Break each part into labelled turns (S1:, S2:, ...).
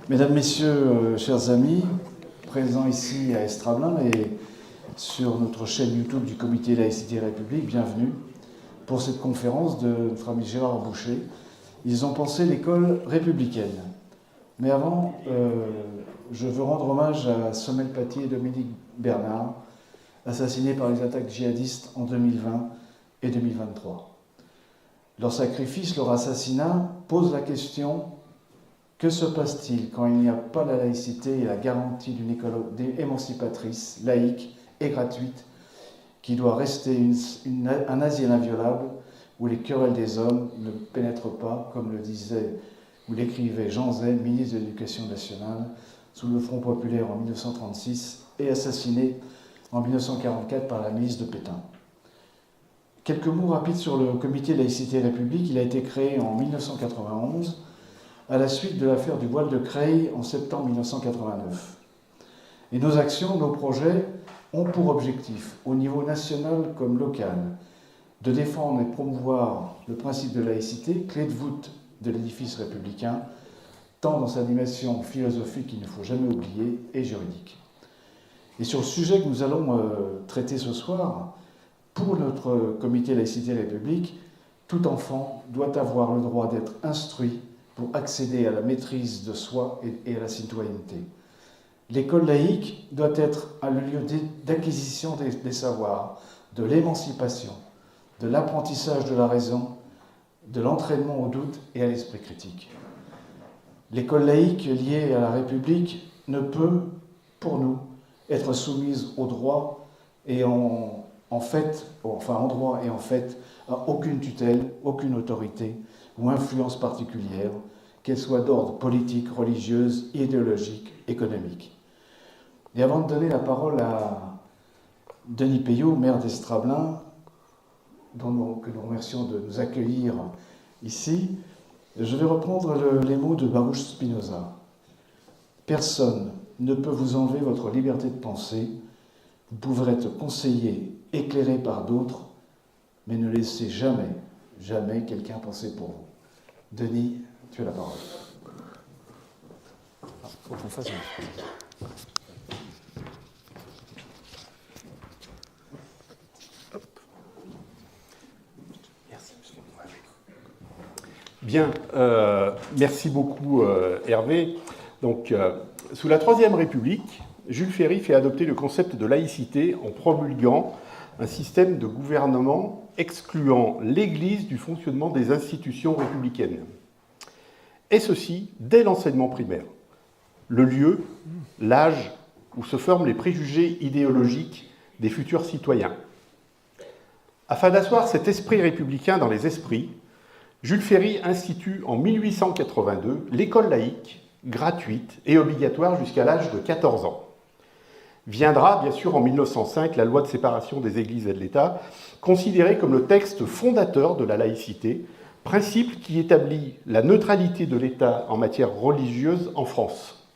S1: Mesdames, Messieurs, chers amis, présents ici à Estrablin et sur notre chaîne YouTube du Comité Laïcité et République, bienvenue pour cette conférence de notre ami Gérard Boucher. Ils ont pensé l'école républicaine. Mais avant, je veux rendre hommage à Somel Paty et Dominique Bernard, assassinés par les attaques djihadistes en 2020 et 2023. Leur sacrifice, leur assassinat pose la question: que se passe-t-il quand il n'y a pas la laïcité et la garantie d'une école émancipatrice, laïque et gratuite, qui doit rester un asile inviolable où les querelles des hommes ne pénètrent pas, comme le disait ou l'écrivait Jean Zay, ministre de l'Éducation nationale, sous le Front populaire en 1936 et assassiné en 1944 par la milice de Pétain. Quelques mots rapides sur le Comité Laïcité et République. Il a été créé en 1991 à la suite de l'affaire du voile de Creil en septembre 1989. Et nos actions, nos projets ont pour objectif, au niveau national comme local, de défendre et promouvoir le principe de laïcité, clé de voûte de l'édifice républicain, tant dans sa dimension philosophique qu'il ne faut jamais oublier, et juridique. Et sur le sujet que nous allons traiter ce soir, pour notre Comité Laïcité et République, tout enfant doit avoir le droit d'être instruit pour accéder à la maîtrise de soi et à la citoyenneté. L'école laïque doit être le lieu d'acquisition des savoirs, de l'émancipation, de l'apprentissage de la raison, de l'entraînement au doute et à l'esprit critique. L'école laïque liée à la République ne peut, pour nous, être soumise au droit et en droit et en fait, à aucune tutelle, aucune autorité ou influence particulière, qu'elle soit d'ordre politique, religieuse, idéologique, économique. Et avant de donner la parole à Denis Peillot, maire d'Estrablin, que nous remercions de nous accueillir ici, je vais reprendre les mots de Baruch Spinoza. Personne ne peut vous enlever votre liberté de penser. Vous pouvez être conseillé, éclairé par d'autres, mais ne laissez jamais, jamais quelqu'un penser pour vous. Denis, tu as la parole. Faut qu'on fasse
S2: Bien, merci beaucoup Hervé. Donc, sous la Troisième République, Jules Ferry fait adopter le concept de laïcité en promulguant un système de gouvernement excluant l'Église du fonctionnement des institutions républicaines. Et ceci dès l'enseignement primaire, le lieu, l'âge où se forment les préjugés idéologiques des futurs citoyens. Afin d'asseoir cet esprit républicain dans les esprits, Jules Ferry institue en 1882 l'école laïque, gratuite et obligatoire jusqu'à l'âge de 14 ans. Viendra, bien sûr, en 1905, la loi de séparation des églises et de l'État, considérée comme le texte fondateur de la laïcité, principe qui établit la neutralité de l'État en matière religieuse en France.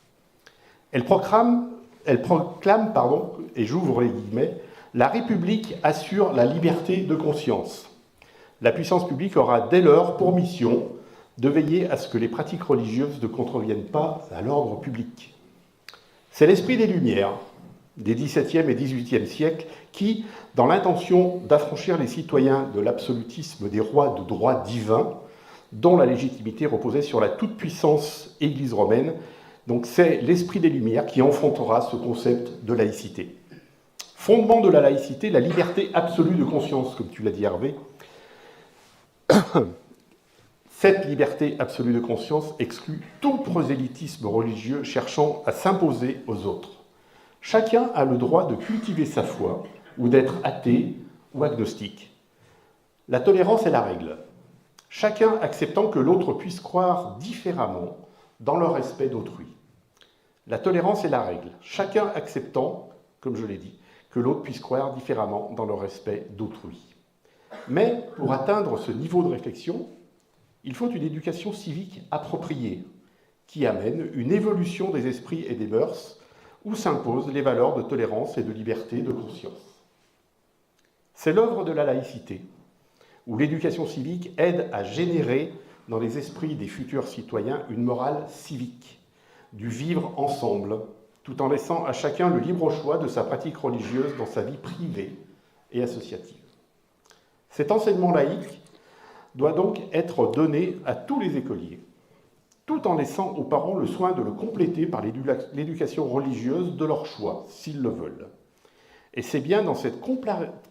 S2: Elle proclame, et j'ouvre les guillemets, la République assure la liberté de conscience. La puissance publique aura dès lors pour mission de veiller à ce que les pratiques religieuses ne contreviennent pas à l'ordre public. C'est l'esprit des Lumières, des XVIIe et XVIIIe siècles, qui, dans l'intention d'affranchir les citoyens de l'absolutisme des rois de droit divin, dont la légitimité reposait sur la toute-puissance Église romaine, donc c'est l'esprit des Lumières qui enfrontera ce concept de laïcité. Fondement de la laïcité, la liberté absolue de conscience, comme tu l'as dit Hervé. Cette liberté absolue de conscience exclut tout prosélytisme religieux cherchant à s'imposer aux autres. Chacun a le droit de cultiver sa foi ou d'être athée ou agnostique. La tolérance est la règle. Chacun acceptant que l'autre puisse croire différemment dans le respect d'autrui. La tolérance est la règle. Chacun acceptant, comme je l'ai dit, que l'autre puisse croire différemment dans le respect d'autrui. Mais pour atteindre ce niveau de réflexion, il faut une éducation civique appropriée qui amène une évolution des esprits et des mœurs où s'imposent les valeurs de tolérance et de liberté de conscience. C'est l'œuvre de la laïcité, où l'éducation civique aide à générer dans les esprits des futurs citoyens une morale civique, du vivre ensemble, tout en laissant à chacun le libre choix de sa pratique religieuse dans sa vie privée et associative. Cet enseignement laïque doit donc être donné à tous les écoliers, tout en laissant aux parents le soin de le compléter par l'éducation religieuse de leur choix, s'ils le veulent. Et c'est bien dans cette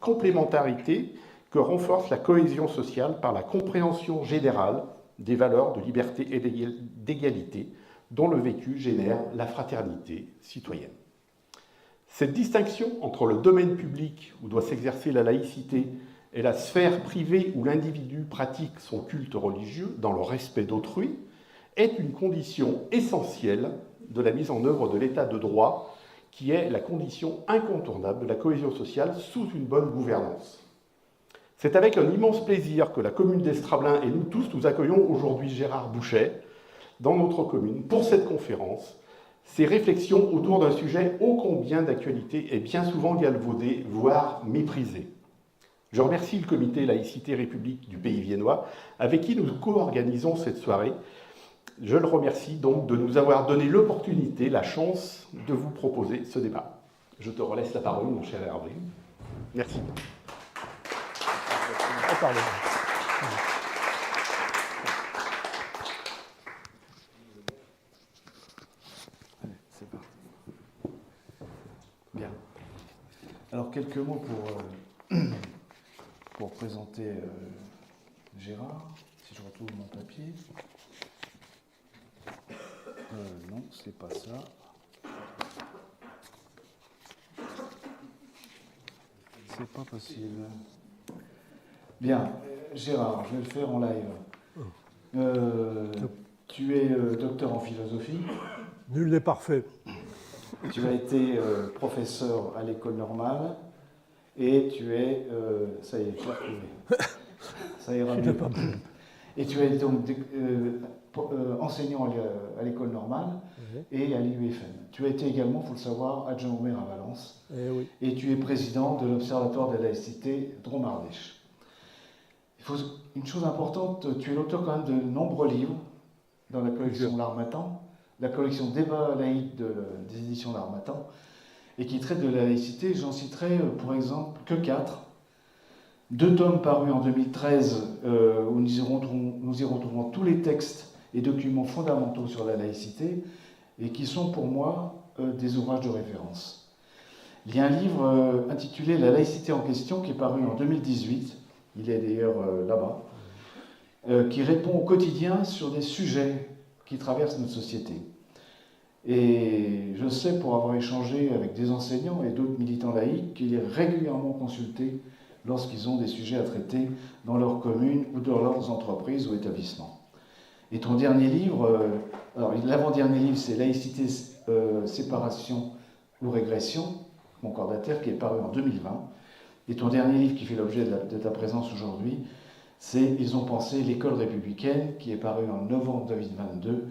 S2: complémentarité que renforce la cohésion sociale par la compréhension générale des valeurs de liberté et d'égalité dont le vécu génère la fraternité citoyenne. Cette distinction entre le domaine public où doit s'exercer la laïcité et la sphère privée où l'individu pratique son culte religieux dans le respect d'autrui est une condition essentielle de la mise en œuvre de l'état de droit qui est la condition incontournable de la cohésion sociale sous une bonne gouvernance. C'est avec un immense plaisir que la commune d'Estrablin et nous tous, nous accueillons aujourd'hui Gérard Bouchet dans notre commune pour cette conférence, ces réflexions autour d'un sujet ô combien d'actualité et bien souvent galvaudé, voire méprisé. Je remercie le comité Laïcité République du Pays Viennois avec qui nous co-organisons cette soirée. Je le remercie donc de nous avoir donné l'opportunité, la chance de vous proposer ce débat. Je te relaisse la parole, mon cher Hervé. Merci.
S1: Allez, c'est parti. Bien. Alors, quelques mots pour présenter Gérard, si je retrouve mon papier. Non, c'est pas ça. C'est pas possible. Bien, Gérard, je vais le faire en live. Tu es docteur en philosophie.
S3: Nul n'est parfait.
S1: Tu as été professeur à l'école normale et tu es... ça y est, je l'ai retrouvé. Ça ira mieux. Et tu es donc enseignant à l'école normale et à l'IUFM. Tu as été également, il faut le savoir, adjoint au maire à Valence.
S3: Oui.
S1: Et tu es président de l'Observatoire de la laïcité Drôme-Ardèche. Une chose importante, tu es l'auteur quand même de nombreux livres dans la collection L'Harmattan, la collection Débat laïque des éditions L'Harmattan, et qui traite de la laïcité. J'en citerai pour exemple que 4. 2 tomes parus en 2013 où nous y retrouvons tous les textes et documents fondamentaux sur la laïcité et qui sont pour moi des ouvrages de référence. Il y a un livre intitulé La laïcité en question qui est paru en 2018, il est d'ailleurs là-bas, qui répond au quotidien sur des sujets qui traversent notre société. Et je sais, pour avoir échangé avec des enseignants et d'autres militants laïcs, qu'il est régulièrement consulté lorsqu'ils ont des sujets à traiter dans leur commune ou dans leurs entreprises ou établissements. Et ton dernier livre, alors l'avant-dernier livre, c'est Laïcité, séparation ou régression, concordataire, qui est paru en 2020. Et ton dernier livre qui fait l'objet de ta présence aujourd'hui, c'est Ils ont pensé l'école républicaine, qui est paru en novembre 2022.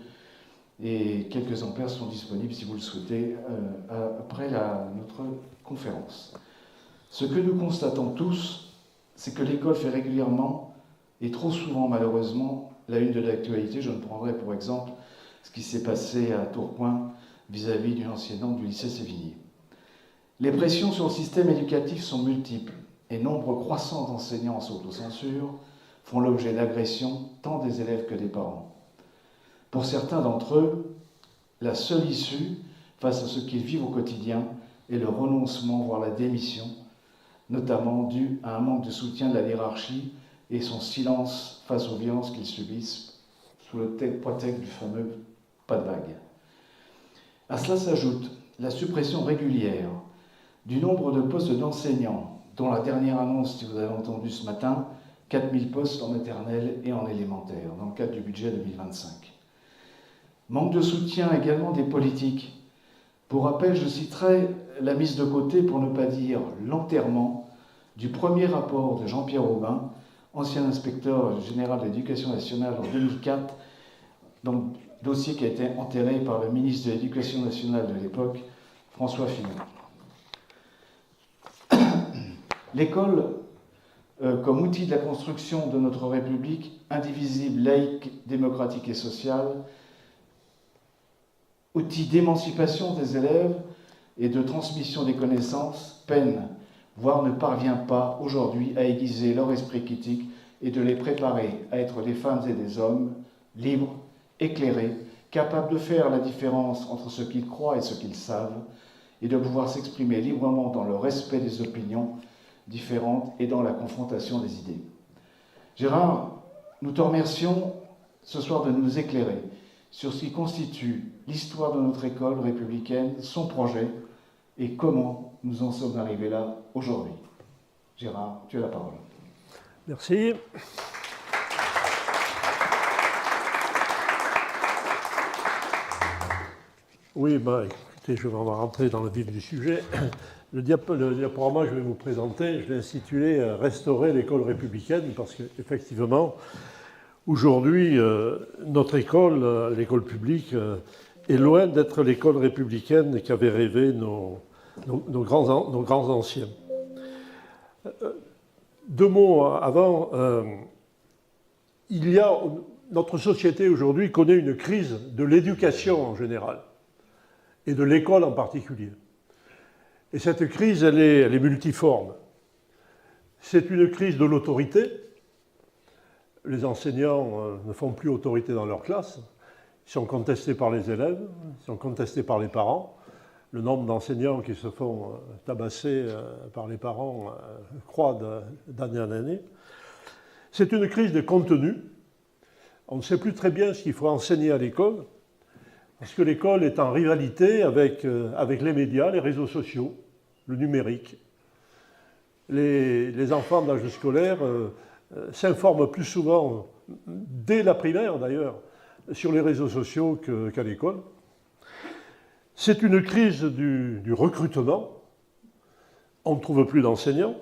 S1: Et quelques exemplaires sont disponibles, si vous le souhaitez, après notre conférence. Ce que nous constatons tous, c'est que l'école fait régulièrement, et trop souvent malheureusement, la une de l'actualité. Je ne prendrai pour exemple ce qui s'est passé à Tourcoing vis-à-vis d'une enseignante du lycée Sévigné. Les pressions sur le système éducatif sont multiples, et nombre croissant d'enseignants en s'autocensurent font l'objet d'agressions tant des élèves que des parents. Pour certains d'entre eux, la seule issue face à ce qu'ils vivent au quotidien est le renoncement, voire la démission, notamment dû à un manque de soutien de la hiérarchie et son silence face aux violences qu'ils subissent sous le prétexte du fameux « pas de vague ». À cela s'ajoute la suppression régulière du nombre de postes d'enseignants, dont la dernière annonce, si vous avez entendu ce matin, 4000 postes en maternelle et en élémentaire, dans le cadre du budget 2025. Manque de soutien également des politiques. Pour rappel, je citerai la mise de côté, pour ne pas dire l'enterrement, du premier rapport de Jean-Pierre Aubin, ancien inspecteur général de l'Éducation nationale en 2004, donc dossier qui a été enterré par le ministre de l'Éducation nationale de l'époque, François Fillon. L'école, comme outil de la construction de notre République, indivisible, laïque, démocratique et sociale, outil d'émancipation des élèves et de transmission des connaissances, peine, voire ne parvient pas aujourd'hui à aiguiser leur esprit critique et de les préparer à être des femmes et des hommes libres, éclairés, capables de faire la différence entre ce qu'ils croient et ce qu'ils savent, et de pouvoir s'exprimer librement dans le respect des opinions différentes et dans la confrontation des idées. Gérard, nous te remercions ce soir de nous éclairer sur ce qui constitue l'histoire de notre école républicaine, son projet, et comment nous en sommes arrivés là aujourd'hui. Gérard, tu as la parole.
S3: Merci. Oui, écoutez, je vais rentrer dans le vif du sujet. Le diaporama que je vais vous présenter, je l'ai intitulé « Restaurer l'école républicaine » parce qu'effectivement, aujourd'hui, notre école, l'école publique, est loin d'être l'école républicaine qu'avaient rêvé nos grands anciens. Deux mots avant. Notre société aujourd'hui connaît une crise de l'éducation en général et de l'école en particulier. Et cette crise, elle est multiforme. C'est une crise de l'autorité. Les enseignants ne font plus autorité dans leur classe. Ils sont contestés par les élèves, ils sont contestés par les parents. Le nombre d'enseignants qui se font tabasser par les parents croît d'année en année. C'est une crise de contenu. On ne sait plus très bien ce qu'il faut enseigner à l'école, parce que l'école est en rivalité avec les médias, les réseaux sociaux, le numérique. Les enfants d'âge scolaire s'informent plus souvent, dès la primaire d'ailleurs, sur les réseaux sociaux qu'à l'école. C'est une crise du recrutement. On ne trouve plus d'enseignants.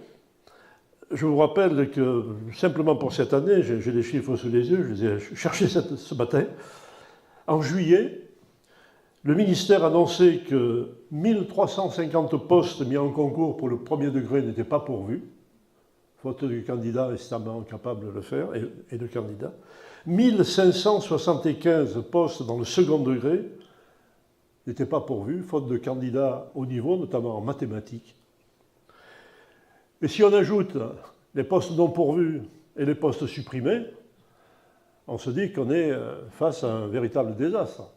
S3: Je vous rappelle que, simplement pour cette année, j'ai les chiffres sous les yeux, je les ai cherchés ce matin. En juillet, le ministère annonçait que 1350 postes mis en concours pour le premier degré n'étaient pas pourvus, faute de candidats récemment capables de le faire, et de candidats. 1575 postes dans le second degré n'étaient pas pourvus, faute de candidats au niveau, notamment en mathématiques. Et si on ajoute les postes non pourvus et les postes supprimés, on se dit qu'on est face à un véritable désastre.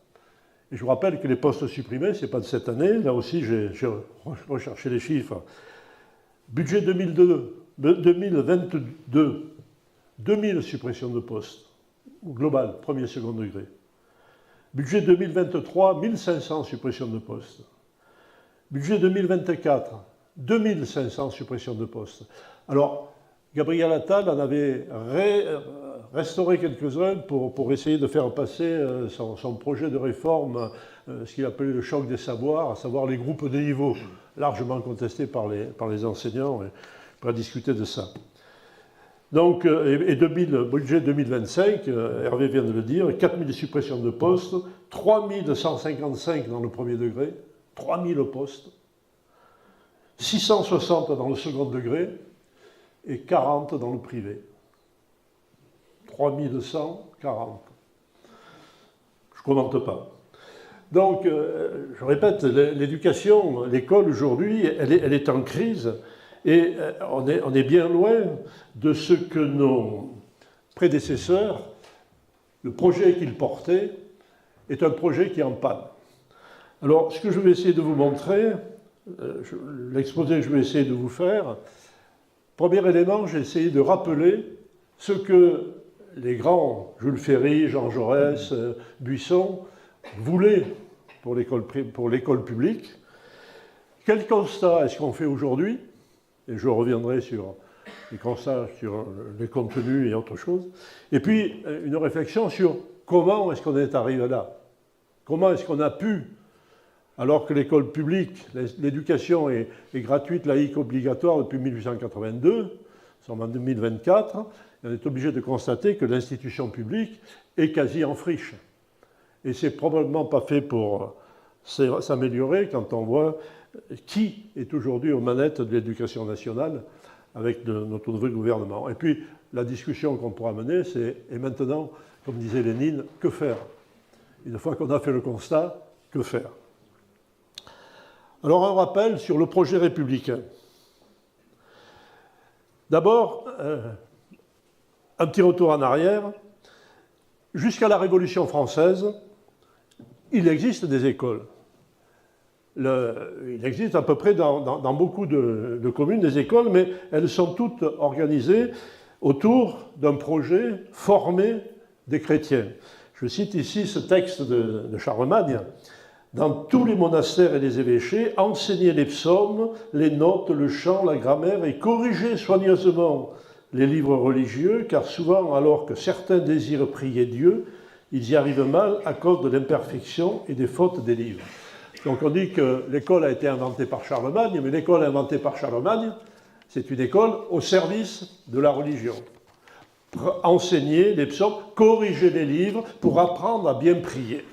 S3: Et je vous rappelle que les postes supprimés, ce n'est pas de cette année, là aussi j'ai recherché les chiffres. Budget 2022, 2000 suppressions de postes, global, premier et second degré. Budget 2023, 1500 suppressions de postes. Budget 2024, 2500 suppressions de postes. Alors, Gabriel Attal en avait restauré quelques-uns pour essayer de faire passer son projet de réforme, ce qu'il appelait le choc des savoirs, à savoir les groupes de niveau, largement contestés par les enseignants. Et on pourra discuter de ça. Donc, budget 2025, Hervé vient de le dire, 4000 suppressions de postes, 3155 dans le premier degré, 3000 postes, 660 dans le second degré et 40 dans le privé. 3140. Je ne commente pas. Donc, je répète, l'éducation, l'école aujourd'hui, elle est en crise et on est bien loin de ce que nos prédécesseurs, le projet qu'ils portaient, est un projet qui est en panne. Alors, ce que je vais essayer de vous montrer, l'exposé que je vais essayer de vous faire, premier élément, j'ai essayé de rappeler ce que les grands, Jules Ferry, Jean Jaurès, Buisson, voulaient pour l'école publique. Quel constat est-ce qu'on fait aujourd'hui? Et je reviendrai sur les constats, sur les contenus et autre chose. Et puis, une réflexion sur comment est-ce qu'on est arrivé là? Comment est-ce qu'on a pu, alors que l'école publique, l'éducation est gratuite, laïque, obligatoire depuis 1882, nous sommes en 2024, on est obligé de constater que l'institution publique est quasi en friche. Et c'est probablement pas fait pour s'améliorer quand on voit qui est aujourd'hui aux manettes de l'éducation nationale avec notre nouveau gouvernement. Et puis, la discussion qu'on pourra mener, c'est, et maintenant, comme disait Lénine, que faire? Une fois qu'on a fait le constat, Que faire? Alors un rappel sur le projet républicain. D'abord, un petit retour en arrière. Jusqu'à la Révolution française, il existe des écoles. Il existe à peu près dans beaucoup de communes des écoles, mais elles sont toutes organisées autour d'un projet formé des chrétiens. Je cite ici ce texte de Charlemagne. Dans tous les monastères et les évêchés, enseignez les psaumes, les notes, le chant, la grammaire et corrigez soigneusement les livres religieux, car souvent, alors que certains désirent prier Dieu, ils y arrivent mal à cause de l'imperfection et des fautes des livres. Donc on dit que l'école a été inventée par Charlemagne, mais l'école inventée par Charlemagne, c'est une école au service de la religion. Enseigner les psaumes, corriger les livres pour apprendre à bien prier.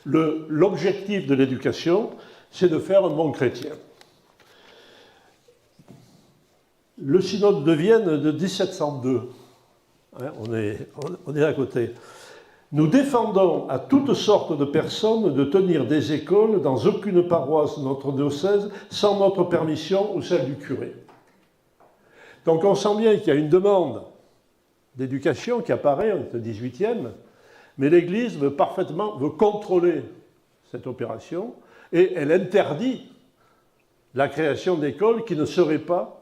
S3: L'objectif de l'éducation, c'est de faire un bon chrétien. Le synode de Vienne de 1702, hein, on est à côté. Nous défendons à toutes sortes de personnes de tenir des écoles dans aucune paroisse de notre diocèse sans notre permission ou celle du curé. Donc on sent bien qu'il y a une demande d'éducation qui apparaît au XVIIIe, mais l'Église veut contrôler cette opération et elle interdit la création d'écoles qui ne seraient pas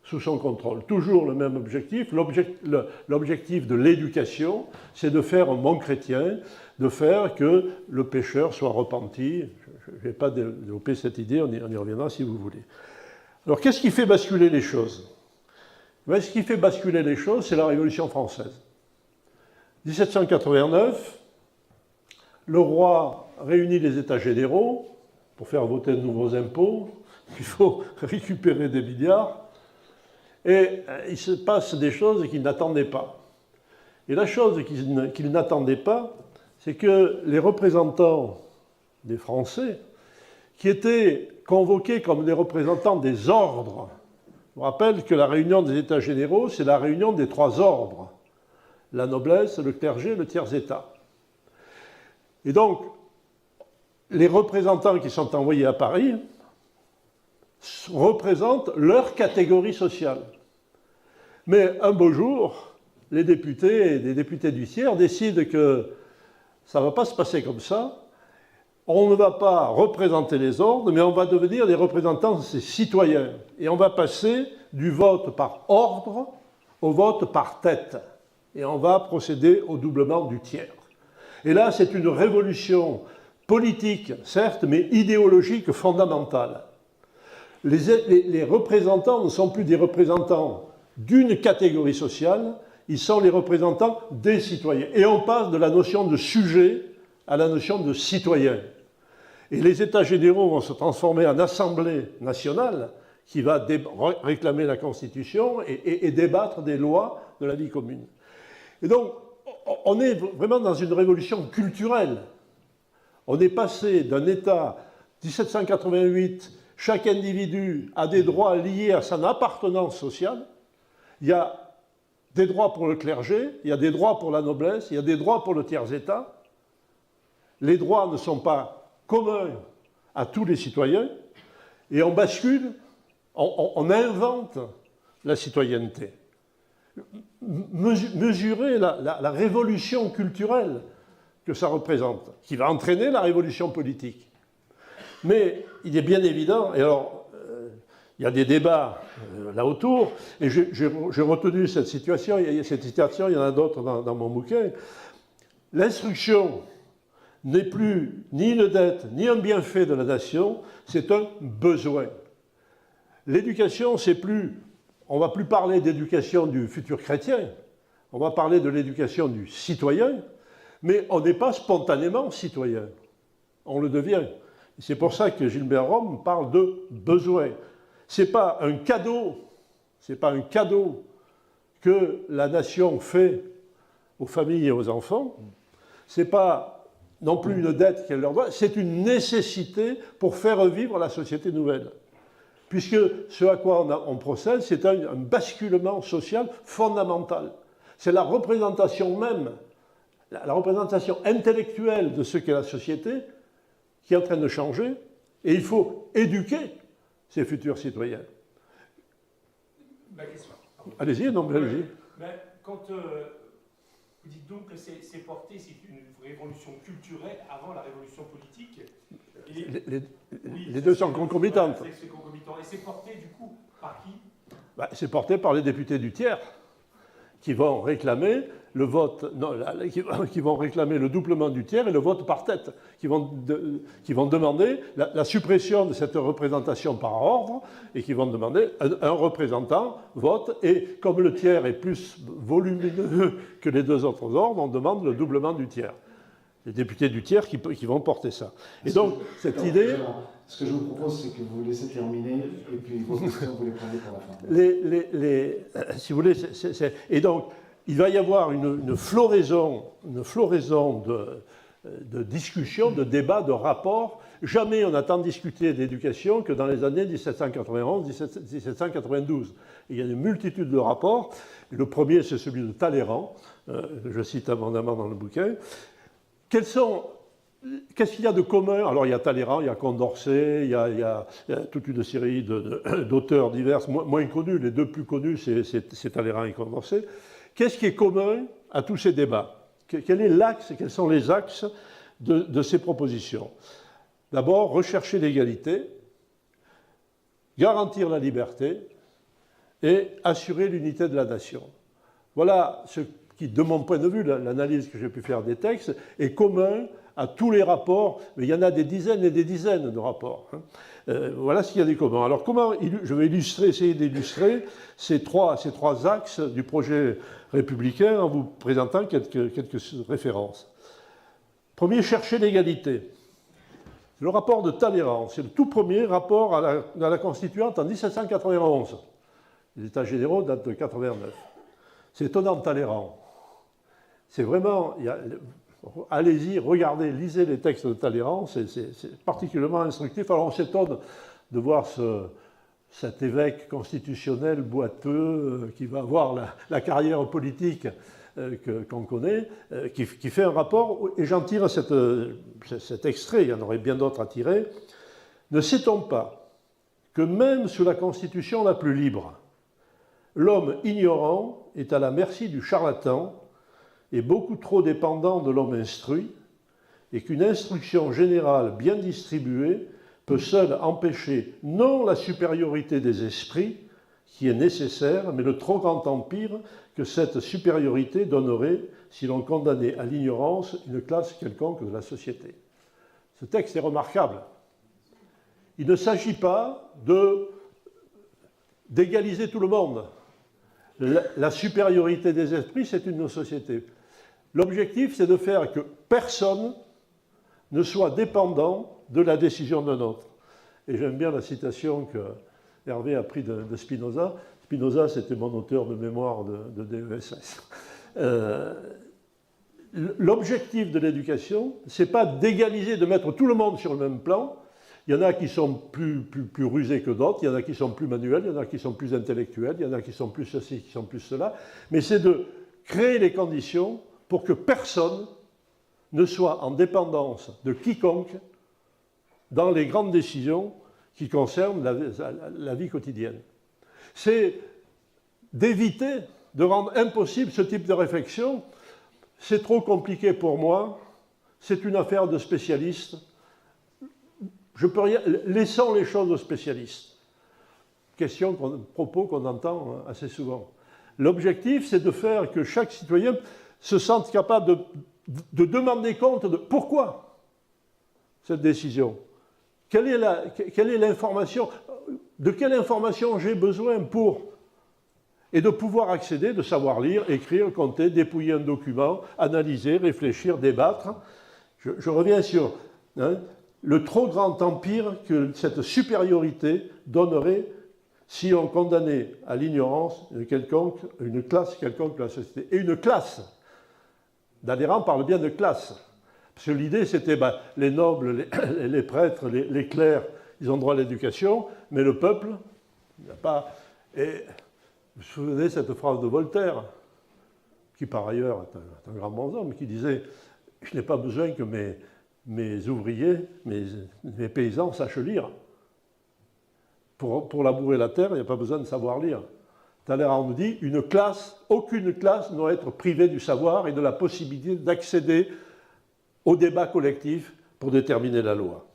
S3: sous son contrôle. Toujours le même objectif. L'objectif de l'éducation, c'est de faire un bon chrétien, de faire que le pécheur soit repenti. Je ne vais pas développer cette idée, on y reviendra si vous voulez. Alors qu'est-ce qui fait basculer les choses? Ce qui fait basculer les choses, c'est la Révolution française. 1789, le roi réunit les États généraux pour faire voter de nouveaux impôts. Il faut récupérer des milliards. Et il se passe des choses qu'il n'attendait pas. Et la chose qu'il n'attendait pas, c'est que les représentants des Français, qui étaient convoqués comme des représentants des ordres, je vous rappelle que la réunion des États généraux, c'est la réunion des trois ordres. La noblesse, le clergé, le tiers-état. Et donc, les représentants qui sont envoyés à Paris représentent leur catégorie sociale. Mais un beau jour, les députés du tiers décident que ça ne va pas se passer comme ça. On ne va pas représenter les ordres, mais on va devenir des représentants des citoyens. Et on va passer du vote par ordre au vote par tête. Et on va procéder au doublement du tiers. Et là, c'est une révolution politique, certes, mais idéologique fondamentale. Les représentants ne sont plus des représentants d'une catégorie sociale, ils sont les représentants des citoyens. Et on passe de la notion de sujet à la notion de citoyen. Et les États généraux vont se transformer en Assemblée nationale qui va réclamer la Constitution et débattre des lois de la vie commune. Et donc, on est vraiment dans une révolution culturelle. On est passé d'un État, 1788, chaque individu a des droits liés à son appartenance sociale. Il y a des droits pour le clergé, il y a des droits pour la noblesse, il y a des droits pour le tiers-état. Les droits ne sont pas communs à tous les citoyens, et on bascule, on invente la citoyenneté. Mesurer la révolution culturelle que ça représente, qui va entraîner la révolution politique. Mais il est bien évident, et alors il y a des débats là autour, et j'ai retenu cette situation, il y en a d'autres dans mon bouquin. L'instruction n'est plus ni une dette, ni un bienfait de la nation, c'est un besoin. L'éducation, c'est plus, on ne va plus parler d'éducation du futur chrétien, on va parler de l'éducation du citoyen, mais on n'est pas spontanément citoyen, on le devient. C'est pour ça que Gilbert Rome parle de besoin. Ce n'est pas un cadeau, que la nation fait aux familles et aux enfants, ce n'est pas non plus une dette qu'elle leur doit, c'est une nécessité pour faire vivre la société nouvelle. Puisque ce à quoi on procède, c'est un basculement social fondamental. C'est la représentation même, la représentation intellectuelle de ce qu'est la société, qui est en train de changer, et il faut éduquer ces futurs citoyens.
S4: Ma question.
S3: Allez-y, non, allez-y.
S4: Mais quand vous dites donc que c'est porté, c'est une révolution culturelle avant la révolution politique. Et,
S3: Les deux sont concomitantes.
S4: Voilà, c'est concomitant. Et c'est porté du coup par qui?
S3: C'est porté par les députés du tiers qui vont réclamer le vote, non, qui vont réclamer le doublement du tiers et le vote par tête, qui vont demander la suppression de cette représentation par ordre et qui vont demander un représentant vote, et comme le tiers est plus volumineux que les deux autres ordres, on demande le doublement du tiers. Les députés du tiers qui vont porter ça. Et donc, cette idée...
S1: Ce que je vous propose, c'est que vous laissez terminer, et puis vos questions, vous les prenez pour la fin.
S3: Si vous voulez, et donc, il va y avoir une floraison de discussions, de débats, de rapports. Jamais on n'a tant discuté d'éducation que dans les années 1791-1792. Il y a une multitude de rapports. Le premier, c'est celui de Talleyrand, que je cite abondamment dans le bouquin. Qu'est-ce qu'il y a de commun? Alors, il y a Talleyrand, il y a Condorcet, il y a toute une série d'auteurs divers, moins connus. Les deux plus connus, c'est Talleyrand et Condorcet. Qu'est-ce qui est commun à tous ces débats? Quel est l'axe, quels sont les axes de ces propositions? D'abord, rechercher l'égalité, garantir la liberté et assurer l'unité de la nation. Voilà ce qui, de mon point de vue, l'analyse que j'ai pu faire des textes, est commun à tous les rapports, mais il y en a des dizaines et des dizaines de rapports. Voilà ce qu'il y a des communs. Alors, comment je vais essayer d'illustrer ces trois axes du projet républicain en vous présentant quelques références. Premier, chercher l'égalité. Le rapport de Talleyrand, c'est le tout premier rapport à la Constituante en 1791. Les États généraux datent de 89. C'est étonnant, Talleyrand. C'est vraiment... Allez-y, regardez, lisez les textes de Talleyrand, c'est particulièrement instructif. Alors on s'étonne de voir cet évêque constitutionnel boiteux qui va avoir la carrière politique qu'on connaît, qui fait un rapport, et j'en tire cet extrait, il y en aurait bien d'autres à tirer. Ne sait-on pas que même sous la Constitution la plus libre, l'homme ignorant est à la merci du charlatan et beaucoup trop dépendant de l'homme instruit, et qu'une instruction générale bien distribuée peut seule empêcher non la supériorité des esprits, qui est nécessaire, mais le trop grand empire que cette supériorité donnerait si l'on condamnait à l'ignorance une classe quelconque de la société. Ce texte est remarquable. Il ne s'agit pas d'égaliser tout le monde. La supériorité des esprits, c'est une société. L'objectif, c'est de faire que personne ne soit dépendant de la décision d'un autre. Et j'aime bien la citation que Hervé a prise de Spinoza. Spinoza, c'était mon auteur de mémoire de DESS. L'objectif de l'éducation, ce n'est pas d'égaliser, de mettre tout le monde sur le même plan. Il y en a qui sont plus rusés que d'autres, il y en a qui sont plus manuels, il y en a qui sont plus intellectuels, il y en a qui sont plus ceci, qui sont plus cela. Mais c'est de créer les conditions pour que personne ne soit en dépendance de quiconque dans les grandes décisions qui concernent la vie quotidienne. C'est d'éviter de rendre impossible ce type de réflexion. C'est trop compliqué pour moi, c'est une affaire de spécialistes. Je peux rien... Laissons les choses aux spécialistes. Propos qu'on entend assez souvent. L'objectif, c'est de faire que chaque citoyen se sente capable de demander compte de pourquoi cette décision. Quelle est l'information? De quelle information j'ai besoin pour? Et de pouvoir accéder, de savoir lire, écrire, compter, dépouiller un document, analyser, réfléchir, débattre. Je reviens sur le trop grand empire que cette supériorité donnerait si on condamnait à l'ignorance une classe quelconque de la société. Et une classe. Talleyrand parle bien de classe. Parce que l'idée, c'était les nobles, les prêtres, les clercs, ils ont droit à l'éducation, mais le peuple, il n'y a pas... Et vous vous souvenez de cette phrase de Voltaire, qui par ailleurs est un grand bon homme, qui disait « Je n'ai pas besoin que mes ouvriers, mes paysans sachent lire. Pour labourer la terre, il n'y a pas besoin de savoir lire. Talleyrand nous dit aucune classe ne doit être privée du savoir et de la possibilité d'accéder au débat collectif pour déterminer la loi.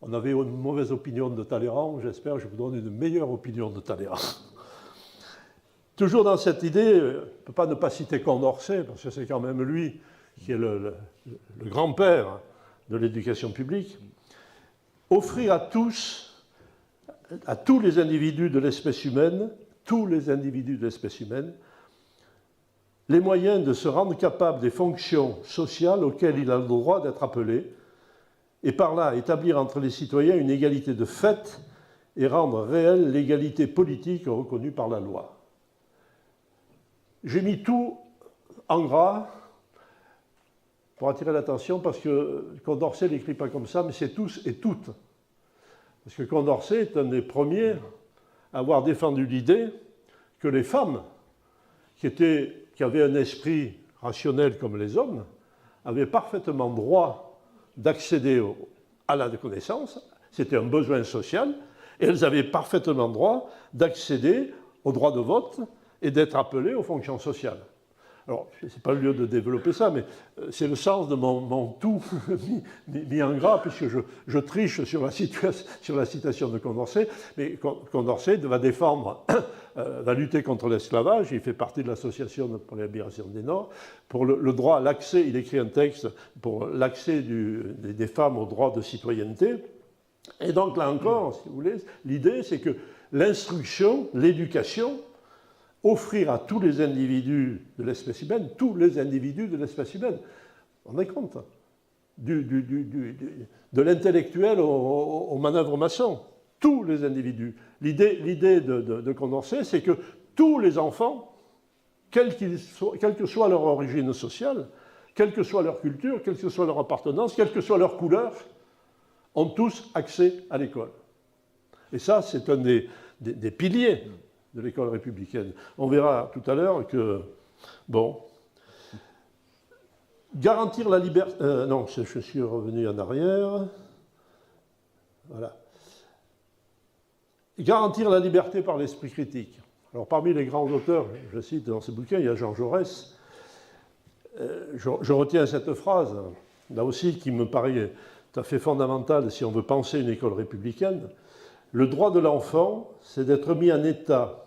S3: On avait une mauvaise opinion de Talleyrand, j'espère que je vous donne une meilleure opinion de Talleyrand. Toujours dans cette idée, je ne peux pas ne pas citer Condorcet, parce que c'est quand même lui qui est le grand-père de l'éducation publique. Offrir à tous les individus de l'espèce humaine, les moyens de se rendre capable des fonctions sociales auxquelles il a le droit d'être appelé, et par là établir entre les citoyens une égalité de fait et rendre réelle l'égalité politique reconnue par la loi. J'ai mis tout en gras pour attirer l'attention, parce que Condorcet ne l'écrit pas comme ça, mais c'est tous et toutes. Parce que Condorcet est un des premiers à avoir défendu l'idée que les femmes, qui avaient un esprit rationnel comme les hommes, avaient parfaitement droit d'accéder à la connaissance, c'était un besoin social, et elles avaient parfaitement droit d'accéder au droit de vote et d'être appelées aux fonctions sociales. Alors, ce n'est pas le lieu de développer ça, mais c'est le sens de mon tout mis en gras, puisque je triche sur la citation de Condorcet, mais Condorcet va défendre, va lutter contre l'esclavage, il fait partie de l'association pour la libération des Nords, pour le droit à l'accès, il écrit un texte pour l'accès des femmes au droit de citoyenneté. Et donc là encore, si vous voulez, l'idée c'est que l'instruction, l'éducation, offrir à tous les individus de l'espèce humaine, on est compte, de l'intellectuel au manœuvre maçon, tous les individus. L'idée de Condorcet, c'est que tous les enfants, quelle que soit leur origine sociale, quelle que soit leur culture, quelle que soit leur appartenance, quelle que soit leur couleur, ont tous accès à l'école. Et ça, c'est un des piliers de l'école républicaine. On verra tout à l'heure que, garantir la liberté... non, je suis revenu en arrière. Voilà. Garantir la liberté par l'esprit critique. Alors, parmi les grands auteurs, je cite dans ce bouquin, il y a Jean Jaurès. Je retiens cette phrase, là aussi, qui me paraît tout à fait fondamentale si on veut penser une école républicaine. Le droit de l'enfant, c'est d'être mis en état,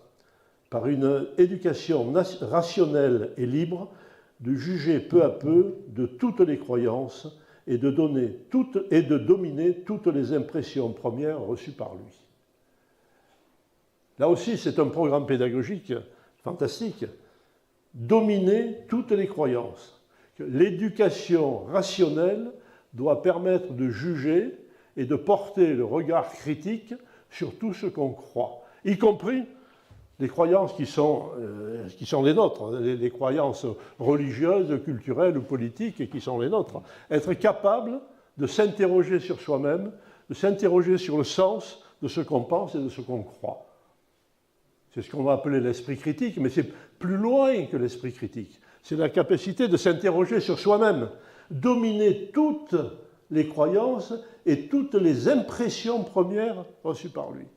S3: par une éducation rationnelle et libre, de juger peu à peu de toutes les croyances et de dominer toutes les impressions premières reçues par lui. Là aussi, c'est un programme pédagogique fantastique. Dominer toutes les croyances. L'éducation rationnelle doit permettre de juger et de porter le regard critique sur tout ce qu'on croit, y compris les croyances qui sont les nôtres, les croyances religieuses, culturelles ou politiques qui sont les nôtres. Être capable de s'interroger sur soi-même, de s'interroger sur le sens de ce qu'on pense et de ce qu'on croit. C'est ce qu'on va appeler l'esprit critique, mais c'est plus loin que l'esprit critique. C'est la capacité de s'interroger sur soi-même, dominer toutes les croyances et toutes les impressions premières reçues par lui.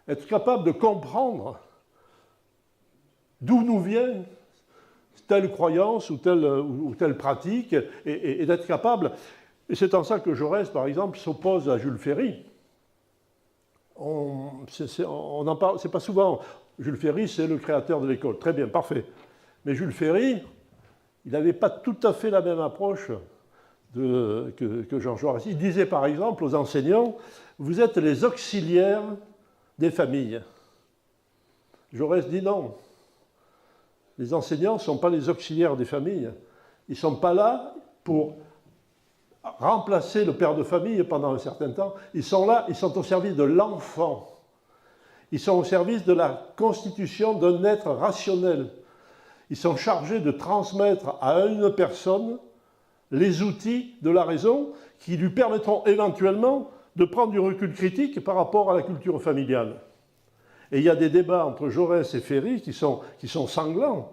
S3: Être capable de comprendre d'où nous vient telle croyance ou telle pratique, et d'être capable, et c'est en ça que Jaurès, par exemple, s'oppose à Jules Ferry. On en parle, c'est pas souvent. Jules Ferry, c'est le créateur de l'école. Très bien, parfait. Mais Jules Ferry, il n'avait pas tout à fait la même approche que Jean Jaurès. Il disait, par exemple, aux enseignants, vous êtes les auxiliaires des familles. Jaurès dit non. Les enseignants ne sont pas les auxiliaires des familles. Ils ne sont pas là pour remplacer le père de famille pendant un certain temps. Ils sont là, ils sont au service de l'enfant. Ils sont au service de la constitution d'un être rationnel. Ils sont chargés de transmettre à une personne les outils de la raison qui lui permettront éventuellement de prendre du recul critique par rapport à la culture familiale. Et il y a des débats entre Jaurès et Ferry qui sont sanglants.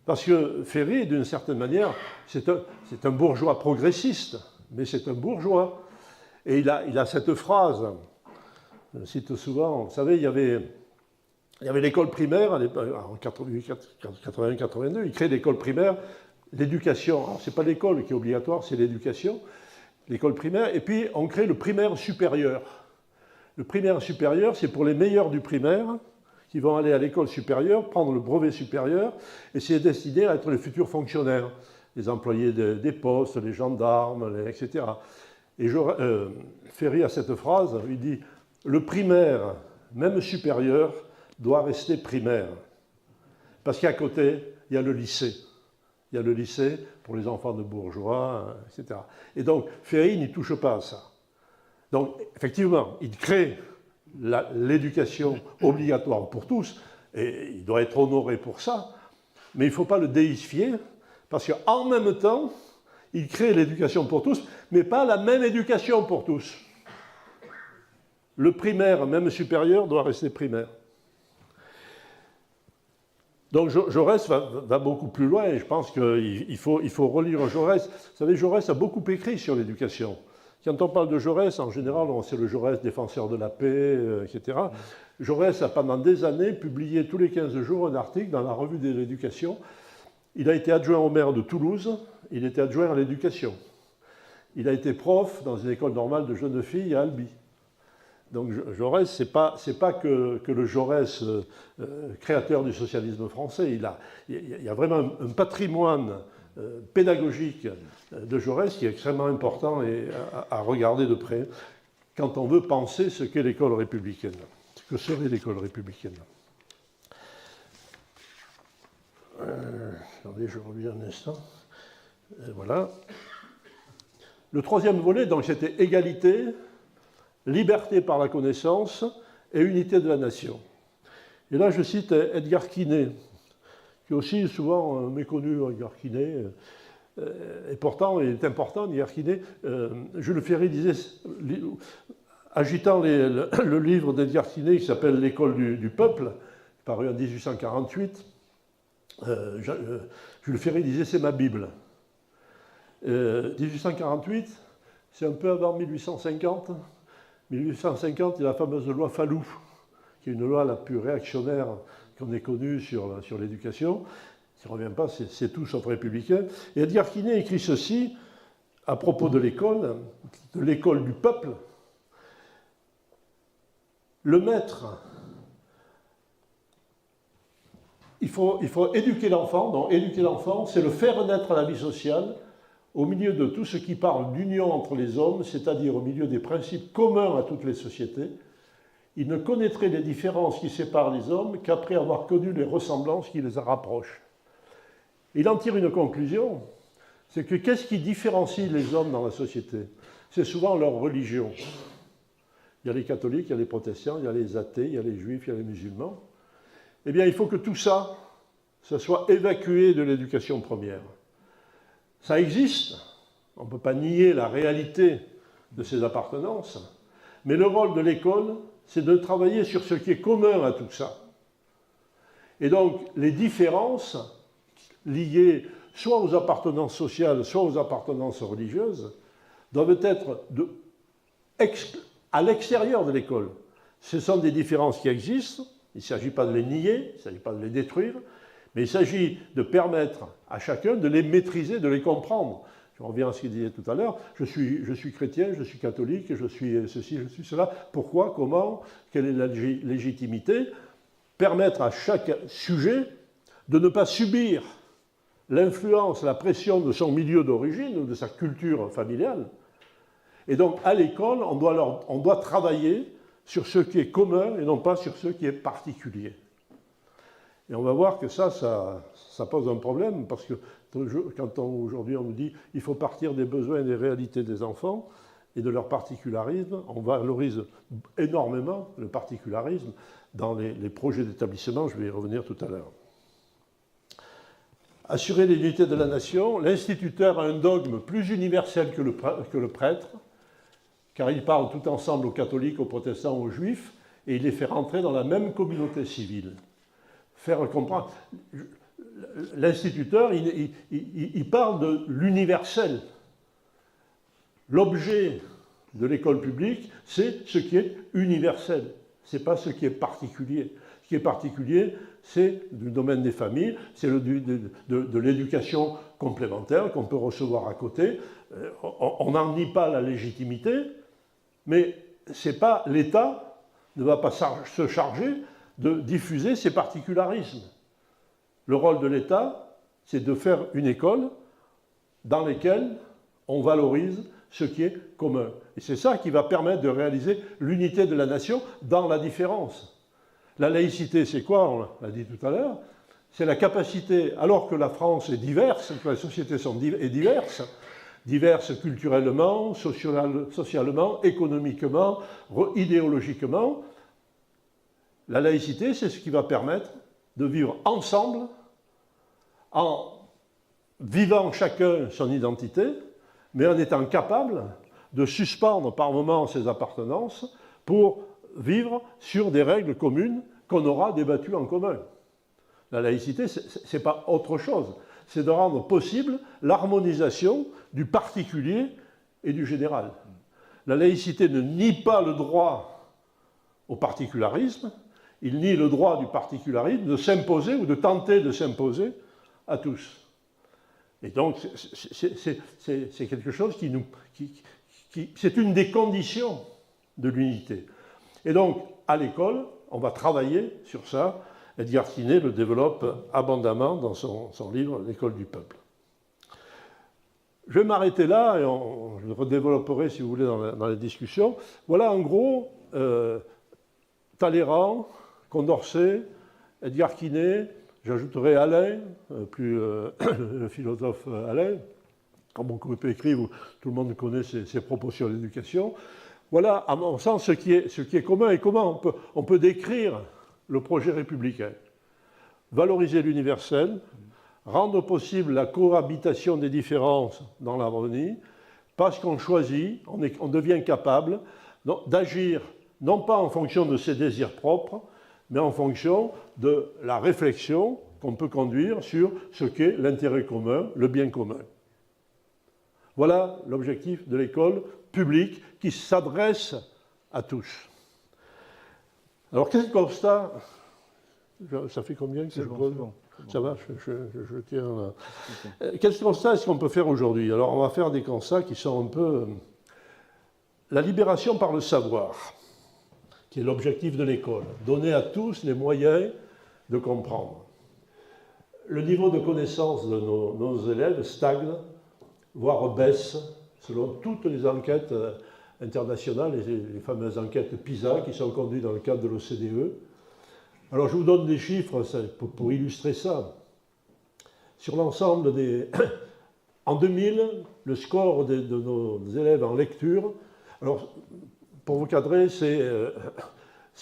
S3: Parce que Ferry, d'une certaine manière, c'est un bourgeois progressiste, mais c'est un bourgeois. Et il a cette phrase, je le cite souvent, vous savez, il y avait l'école primaire, en 81-82, il crée l'école primaire, l'éducation. Alors, ce n'est pas l'école qui est obligatoire, c'est l'éducation, l'école primaire. Et puis, on crée le primaire supérieur. Le primaire supérieur, c'est pour les meilleurs du primaire, qui vont aller à l'école supérieure, prendre le brevet supérieur, et c'est destiné à être les futurs fonctionnaires, les employés des postes, les gendarmes, etc. Et Ferry a cette phrase, il dit « Le primaire, même supérieur, doit rester primaire. » Parce qu'à côté, il y a le lycée. Il y a le lycée pour les enfants de bourgeois, etc. Et donc, Ferry n'y touche pas à ça. Donc, effectivement, il crée l'éducation obligatoire pour tous, et il doit être honoré pour ça, mais il ne faut pas le déifier, parce qu'en même temps, il crée l'éducation pour tous, mais pas la même éducation pour tous. Le primaire, même supérieur, doit rester primaire. Donc Jaurès va beaucoup plus loin, et je pense qu'il faut relire Jaurès. Vous savez, Jaurès a beaucoup écrit sur l'éducation. Quand on parle de Jaurès, en général, c'est le Jaurès défenseur de la paix, etc. Jaurès a pendant des années publié tous les 15 jours un article dans la revue de l'éducation. Il a été adjoint au maire de Toulouse, il était adjoint à l'éducation. Il a été prof dans une école normale de jeunes filles à Albi. Donc Jaurès, ce n'est pas que le Jaurès créateur du socialisme français. Il y a vraiment un patrimoine pédagogique de Jaurès qui est extrêmement important et à regarder de près quand on veut penser ce qu'est l'école républicaine, ce que serait l'école républicaine. Attendez, je reviens un instant. Voilà. Le troisième volet, donc, c'était égalité, liberté par la connaissance et unité de la nation. Et là, je cite Edgar Quinet, qui est aussi souvent méconnu, Edgar Quinet. Et pourtant, il est important, Edgar Quinet. Jules Ferry disait, agitant le livre d'Edgar Quinet qui s'appelle L'école du peuple, paru en 1848, Jules Ferry disait c'est ma Bible. 1848, c'est un peu avant 1850. 1850, il y a la fameuse loi Fallou, qui est une loi la plus réactionnaire qu'on ait connue sur l'éducation. Ça ne revient pas, c'est tout sauf républicain. Et Edgar Quinet écrit ceci à propos de l'école du peuple. Le maître, il faut éduquer l'enfant. Donc éduquer l'enfant, c'est le faire naître à la vie sociale, au milieu de tout ce qui parle d'union entre les hommes, c'est-à-dire au milieu des principes communs à toutes les sociétés. Il ne connaîtrait les différences qui séparent les hommes qu'après avoir connu les ressemblances qui les rapprochent. Il en tire une conclusion, c'est que qu'est-ce qui différencie les hommes dans la société? C'est souvent leur religion. Il y a les catholiques, il y a les protestants, il y a les athées, il y a les juifs, il y a les musulmans. Eh bien, il faut que tout ça, ça soit évacué de l'éducation première. Ça existe, on ne peut pas nier la réalité de ces appartenances, mais le rôle de l'école, c'est de travailler sur ce qui est commun à tout ça. Et donc, les différences liées soit aux appartenances sociales, soit aux appartenances religieuses, doivent être à l'extérieur de l'école. Ce sont des différences qui existent, il ne s'agit pas de les nier, il ne s'agit pas de les détruire, mais il s'agit de permettre à chacun de les maîtriser, de les comprendre. Je reviens à ce qu'il disait tout à l'heure, je suis chrétien, je suis catholique, je suis ceci, je suis cela. Pourquoi, comment, quelle est la légitimité? Permettre à chaque sujet de ne pas subir l'influence, la pression de son milieu d'origine ou de sa culture familiale. Et donc, à l'école, on doit travailler sur ce qui est commun et non pas sur ce qui est particulier. Et on va voir que ça pose un problème, parce que quand aujourd'hui on nous dit qu'il faut partir des besoins et des réalités des enfants et de leur particularisme, on valorise énormément le particularisme dans les projets d'établissement, je vais y revenir tout à l'heure. Assurer l'unité de la nation, l'instituteur a un dogme plus universel que le prêtre, car il parle tout ensemble aux catholiques, aux protestants, aux juifs, et il les fait rentrer dans la même communauté civile. Faire comprendre. l'instituteur, il parle de l'universel. L'objet de l'école publique, c'est ce qui est universel, ce n'est pas ce qui est particulier. Ce qui est particulier, c'est du domaine des familles, c'est de l'éducation complémentaire qu'on peut recevoir à côté. On n'en nie pas la légitimité, mais c'est pas l'État ne va pas se charger de diffuser ces particularismes. Le rôle de l'État, c'est de faire une école dans laquelle on valorise ce qui est commun. Et c'est ça qui va permettre de réaliser l'unité de la nation dans la différence. La laïcité, c'est quoi? On l'a dit tout à l'heure. C'est la capacité, alors que la France est diverse, que la société est diverse, diverse culturellement, socialement, économiquement, idéologiquement, la laïcité, c'est ce qui va permettre de vivre ensemble en vivant chacun son identité, mais en étant capable de suspendre par moments ses appartenances pour vivre sur des règles communes qu'on aura débattues en commun. La laïcité, ce n'est pas autre chose, c'est de rendre possible l'harmonisation du particulier et du général. La laïcité ne nie pas le droit au particularisme, il nie le droit du particularisme de s'imposer ou de tenter de s'imposer à tous. Et donc, c'est quelque chose c'est une des conditions de l'unité. Et donc, à l'école, on va travailler sur ça. Edgar Quinet le développe abondamment dans son livre « L'école du peuple ». Je vais m'arrêter là et je le redévelopperai, si vous voulez, dans la discussion. Voilà, en gros, Talleyrand, Condorcet, Edgar Quinet, j'ajouterai Alain, le philosophe Alain, comme beaucoup écrit, tout le monde connaît ses propos sur l'éducation. Voilà, à mon sens, ce qui est commun et comment on peut décrire le projet républicain. Valoriser l'universel, rendre possible la cohabitation des différences dans l'harmonie, parce qu'on choisit, on devient capable d'agir non pas en fonction de ses désirs propres, mais en fonction de la réflexion qu'on peut conduire sur ce qu'est l'intérêt commun, le bien commun. Voilà l'objectif de l'école publique qui s'adresse à tous. Alors, quel constat? Ça fait combien que c'est bon. Ça va, je tiens là. Quel constat est-ce qu'on peut faire aujourd'hui? Alors, on va faire des constats qui sont un peu... La libération par le savoir, qui est l'objectif de l'école. Donner à tous les moyens de comprendre. Le niveau de connaissance de nos élèves stagne, voire baisse, selon toutes les enquêtes internationales, les fameuses enquêtes PISA qui sont conduites dans le cadre de l'OCDE. Alors je vous donne des chiffres pour illustrer ça. Sur l'ensemble des... En 2000, le score de nos élèves en lecture, alors pour vous cadrer,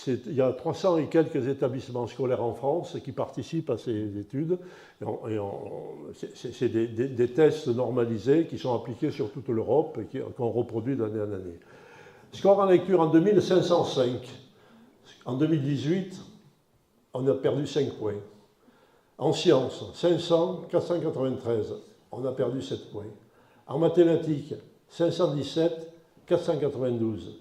S3: il y a 300 et quelques établissements scolaires en France qui participent à ces études. C'est des tests normalisés qui sont appliqués sur toute l'Europe et qu'on reproduit d'année en année. Score en lecture en 2000, 505. En 2018, on a perdu 5 points. En sciences, 500, 493. On a perdu 7 points. En mathématiques, 517, 492.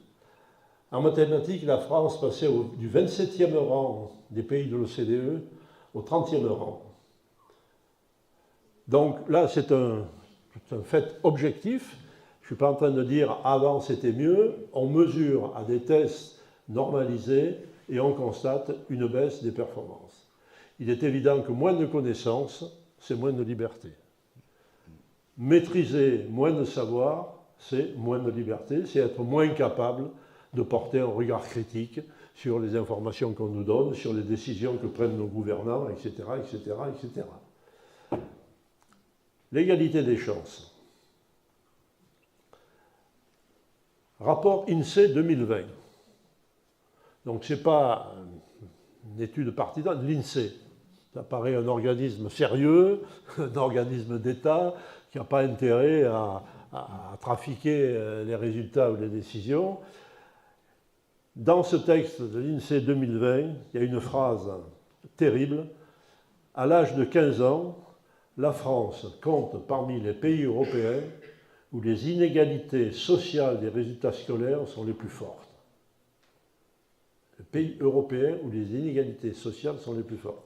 S3: En mathématiques, la France passait du 27e rang des pays de l'OCDE au 30e rang. Donc là, c'est un fait objectif. Je ne suis pas en train de dire avant c'était mieux. On mesure à des tests normalisés et on constate une baisse des performances. Il est évident que moins de connaissances, c'est moins de liberté. Maîtriser moins de savoir, c'est moins de liberté, c'est être moins capable de porter un regard critique sur les informations qu'on nous donne, sur les décisions que prennent nos gouvernants, etc., etc., etc. L'égalité des chances. Rapport INSEE 2020. Donc ce n'est pas une étude partisane, l'INSEE. Ça paraît un organisme sérieux, un organisme d'État qui n'a pas intérêt à trafiquer les résultats ou les décisions. Dans ce texte de l'INSEE 2020, il y a une phrase terrible. à l'âge de 15 ans, la France compte parmi les pays européens où les inégalités sociales des résultats scolaires sont les plus fortes. Les pays européens où les inégalités sociales sont les plus fortes.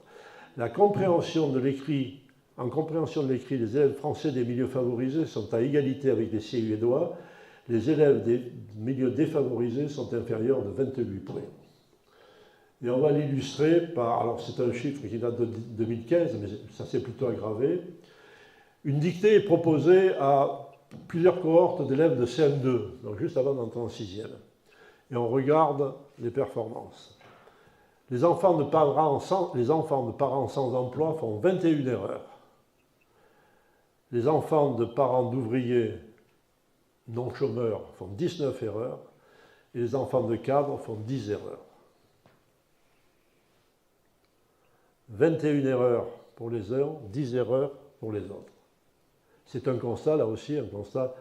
S3: La compréhension de l'écrit, en compréhension de l'écrit, les élèves français des milieux favorisés sont à égalité avec les Suédois. Les élèves des milieux défavorisés sont inférieurs de 28 points. Et on va l'illustrer par, alors c'est un chiffre qui date de 2015, mais ça s'est plutôt aggravé. Une dictée est proposée à plusieurs cohortes d'élèves de CM2, donc juste avant d'entrer en 6e. Et on regarde les performances. Les enfants de parents sans emploi font 21 erreurs. Les enfants de parents d'ouvriers non chômeurs font 19 erreurs. Et les enfants de cadres font 10 erreurs. 21 erreurs pour les uns, 10 erreurs pour les autres. C'est un constat, là aussi, un constat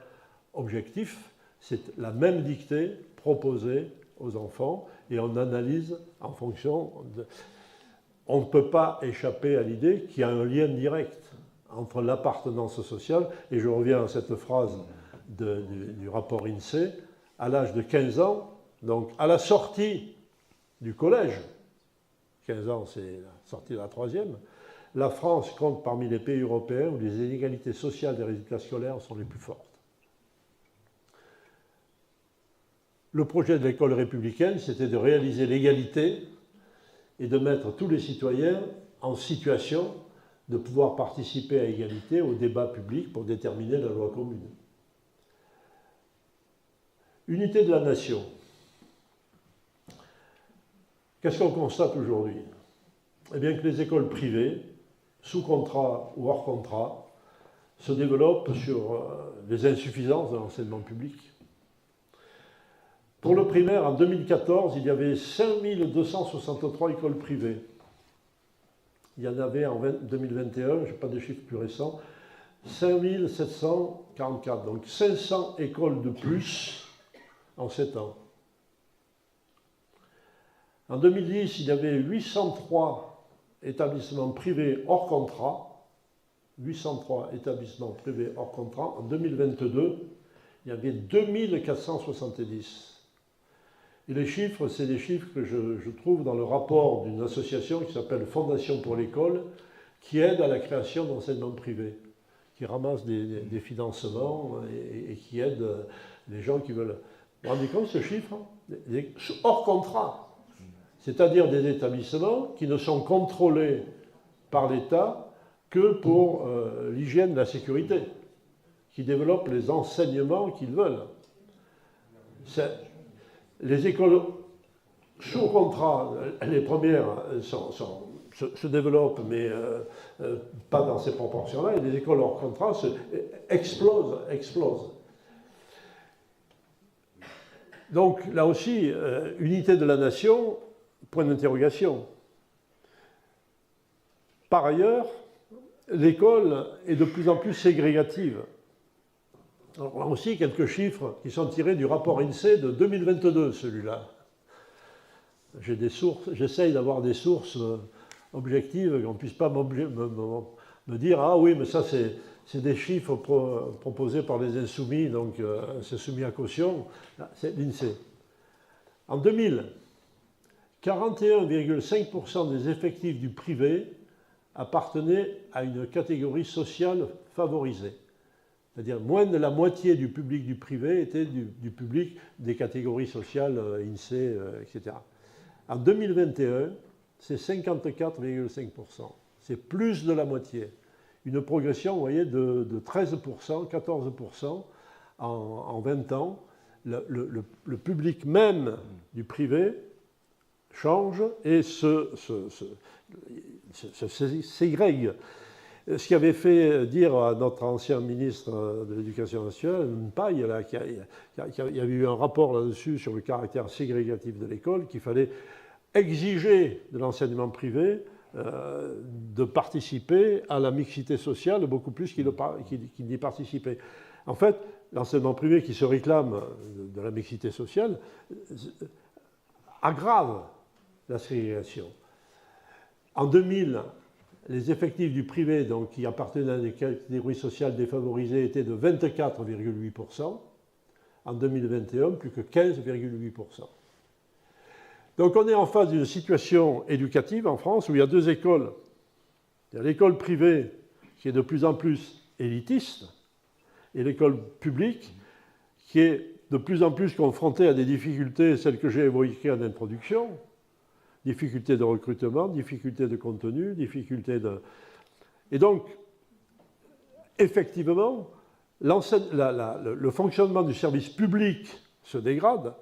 S3: objectif. C'est la même dictée proposée aux enfants et on analyse en fonction de... On ne peut pas échapper à l'idée qu'il y a un lien direct entre l'appartenance sociale, et je reviens à cette phrase du rapport INSEE, à l'âge de 15 ans, donc à la sortie du collège, 15 ans c'est la sortie de la 3e, la France compte parmi les pays européens où les inégalités sociales des résultats scolaires sont les plus fortes. Le projet de l'école républicaine, c'était de réaliser l'égalité et de mettre tous les citoyens en situation de pouvoir participer à égalité au débat public pour déterminer la loi commune. Unité de la nation. Qu'est-ce qu'on constate aujourd'hui? Eh bien que les écoles privées, sous contrat ou hors contrat, se développent sur les insuffisances de l'enseignement public. Pour le primaire, en 2014, il y avait 5263 écoles privées. Il y en avait en 2021, je n'ai pas de chiffres plus récents, 5744, donc 500 écoles de plus en 7 ans. En 2010, il y avait 803 établissements privés hors contrat, 803 établissements privés hors contrat. En 2022, il y avait 2470. Et les chiffres, c'est des chiffres que je trouve dans le rapport d'une association qui s'appelle Fondation pour l'école, qui aide à la création d'enseignements privés, qui ramasse des financements et qui aide les gens qui veulent... Vous vous rendez compte ce chiffre? Hors contrat, c'est-à-dire des établissements qui ne sont contrôlés par l'État que pour l'hygiène et la sécurité, qui développent les enseignements qu'ils veulent. Les écoles sous contrat, les premières se développent, mais pas dans ces proportions-là, et les écoles hors contrat explosent. Donc là aussi, unité de la nation, point d'interrogation. Par ailleurs, l'école est de plus en plus ségrégative. Alors là aussi, quelques chiffres qui sont tirés du rapport INSEE de 2022, celui-là. J'ai des sources, j'essaye d'avoir des sources objectives, qu'on ne puisse pas me dire « Ah oui, mais ça, c'est des chiffres proposés par les insoumis, donc c'est soumis à caution. » C'est l'INSEE. En 2000, 41,5% des effectifs du privé appartenaient à une catégorie sociale favorisée. C'est-à-dire moins de la moitié du public du privé était du public des catégories sociales, INSEE, etc. En 2021, c'est 54,5%. C'est plus de la moitié. Une progression, vous voyez, de 13%, 14% en 20 ans. Le public même du privé change et se ségrègue. Ce qui avait fait dire à notre ancien ministre de l'Éducation nationale, Mpaille, il y avait eu un rapport là-dessus sur le caractère ségrégatif de l'école, qu'il fallait exiger de l'enseignement privé de participer à la mixité sociale beaucoup plus qu'il n'y participait. En fait, l'enseignement privé qui se réclame de la mixité sociale aggrave la ségrégation. En 2000, les effectifs du privé, donc, qui appartenaient à des catégories sociales défavorisées, étaient de 24,8%. En 2021, plus que 15,8%. Donc on est en face d'une situation éducative en France où il y a deux écoles. Il y a l'école privée qui est de plus en plus élitiste et l'école publique qui est de plus en plus confrontée à des difficultés, celles que j'ai évoquées en introduction, difficultés de recrutement, difficultés de contenu, difficultés de... Et donc, effectivement, le fonctionnement du service public se dégrade.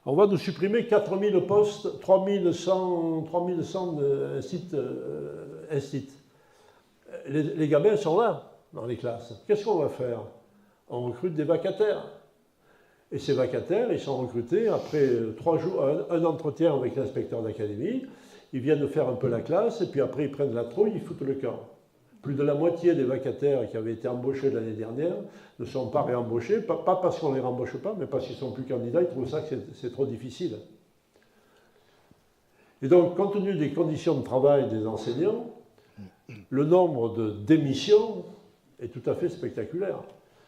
S3: On va nous supprimer 4000 postes, 3100 sites. Les gamins sont là, dans les classes. Qu'est-ce qu'on va faire? On recrute des vacataires. Et ces vacataires, ils sont recrutés après 3 jours, un entretien avec l'inspecteur d'académie. Ils viennent faire un peu la classe, et puis après, ils prennent la trouille, ils foutent le camp. Plus de la moitié des vacataires qui avaient été embauchés l'année dernière ne sont pas réembauchés, pas parce qu'on ne les rembauche pas, mais parce qu'ils ne sont plus candidats, ils trouvent ça que c'est trop difficile. Et donc, compte tenu des conditions de travail des enseignants, le nombre de démissions est tout à fait spectaculaire.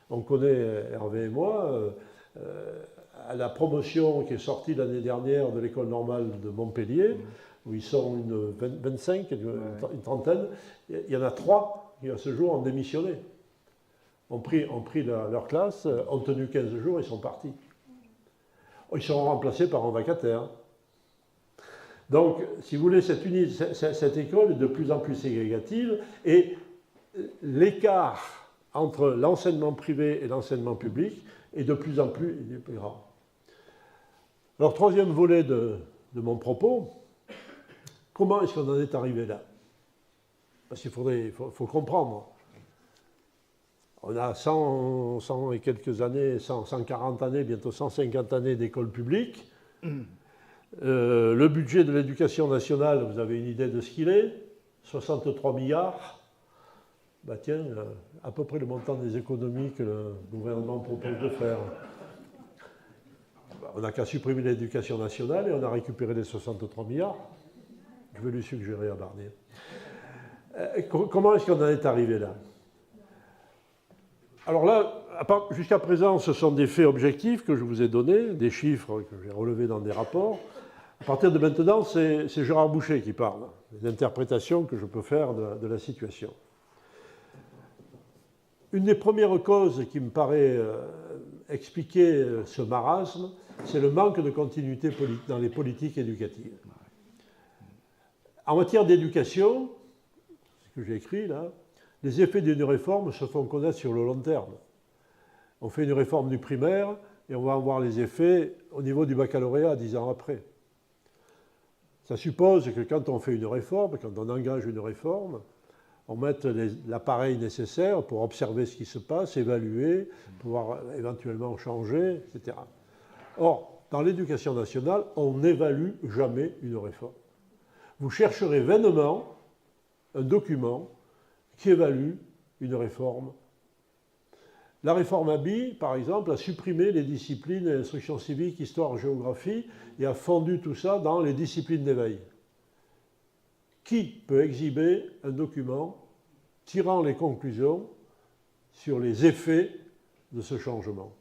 S3: On connaît, Hervé et moi, à la promotion qui est sortie l'année dernière de l'école normale de Montpellier, où ils sont 25, une trentaine, il y en a 3 qui à ce jour ont démissionné. Ont pris leur classe, ont tenu 15 jours et sont partis. Ils seront remplacés par un vacataire. Donc, si vous voulez, cette école est de plus en plus ségrégative et l'écart entre l'enseignement privé et l'enseignement public est de plus en plus grand. Alors, troisième volet de mon propos, comment est-ce qu'on en est arrivé là? Parce qu'il faut comprendre. On a 100 et quelques années, 140 années, bientôt 150 années d'école publique. Le budget de l'éducation nationale, vous avez une idée de ce qu'il est? 63 milliards. Bah tiens, à peu près le montant des économies que le gouvernement propose de faire. On n'a qu'à supprimer l'éducation nationale et on a récupéré les 63 milliards. Je vais lui suggérer à Barnier. Comment est-ce qu'on en est arrivé là? Alors là, jusqu'à présent, ce sont des faits objectifs que je vous ai donnés, des chiffres que j'ai relevés dans des rapports. À partir de maintenant, c'est Gérard Boucher qui parle, des interprétations que je peux faire de la situation. Une des premières causes qui me paraît expliquer ce marasme, c'est le manque de continuité dans les politiques éducatives. En matière d'éducation, ce que j'ai écrit là, les effets d'une réforme se font connaître sur le long terme. On fait une réforme du primaire et on va en voir les effets au niveau du baccalauréat 10 ans après. Ça suppose que quand on fait une réforme, quand on engage une réforme, on mette l'appareil nécessaire pour observer ce qui se passe, évaluer, pouvoir éventuellement changer, etc. Or, dans l'éducation nationale, on n'évalue jamais une réforme. Vous chercherez vainement un document qui évalue une réforme. La réforme Abi, par exemple, a supprimé les disciplines instruction civique, histoire, géographie et a fondu tout ça dans les disciplines d'éveil. Qui peut exhiber un document tirant les conclusions sur les effets de ce changement?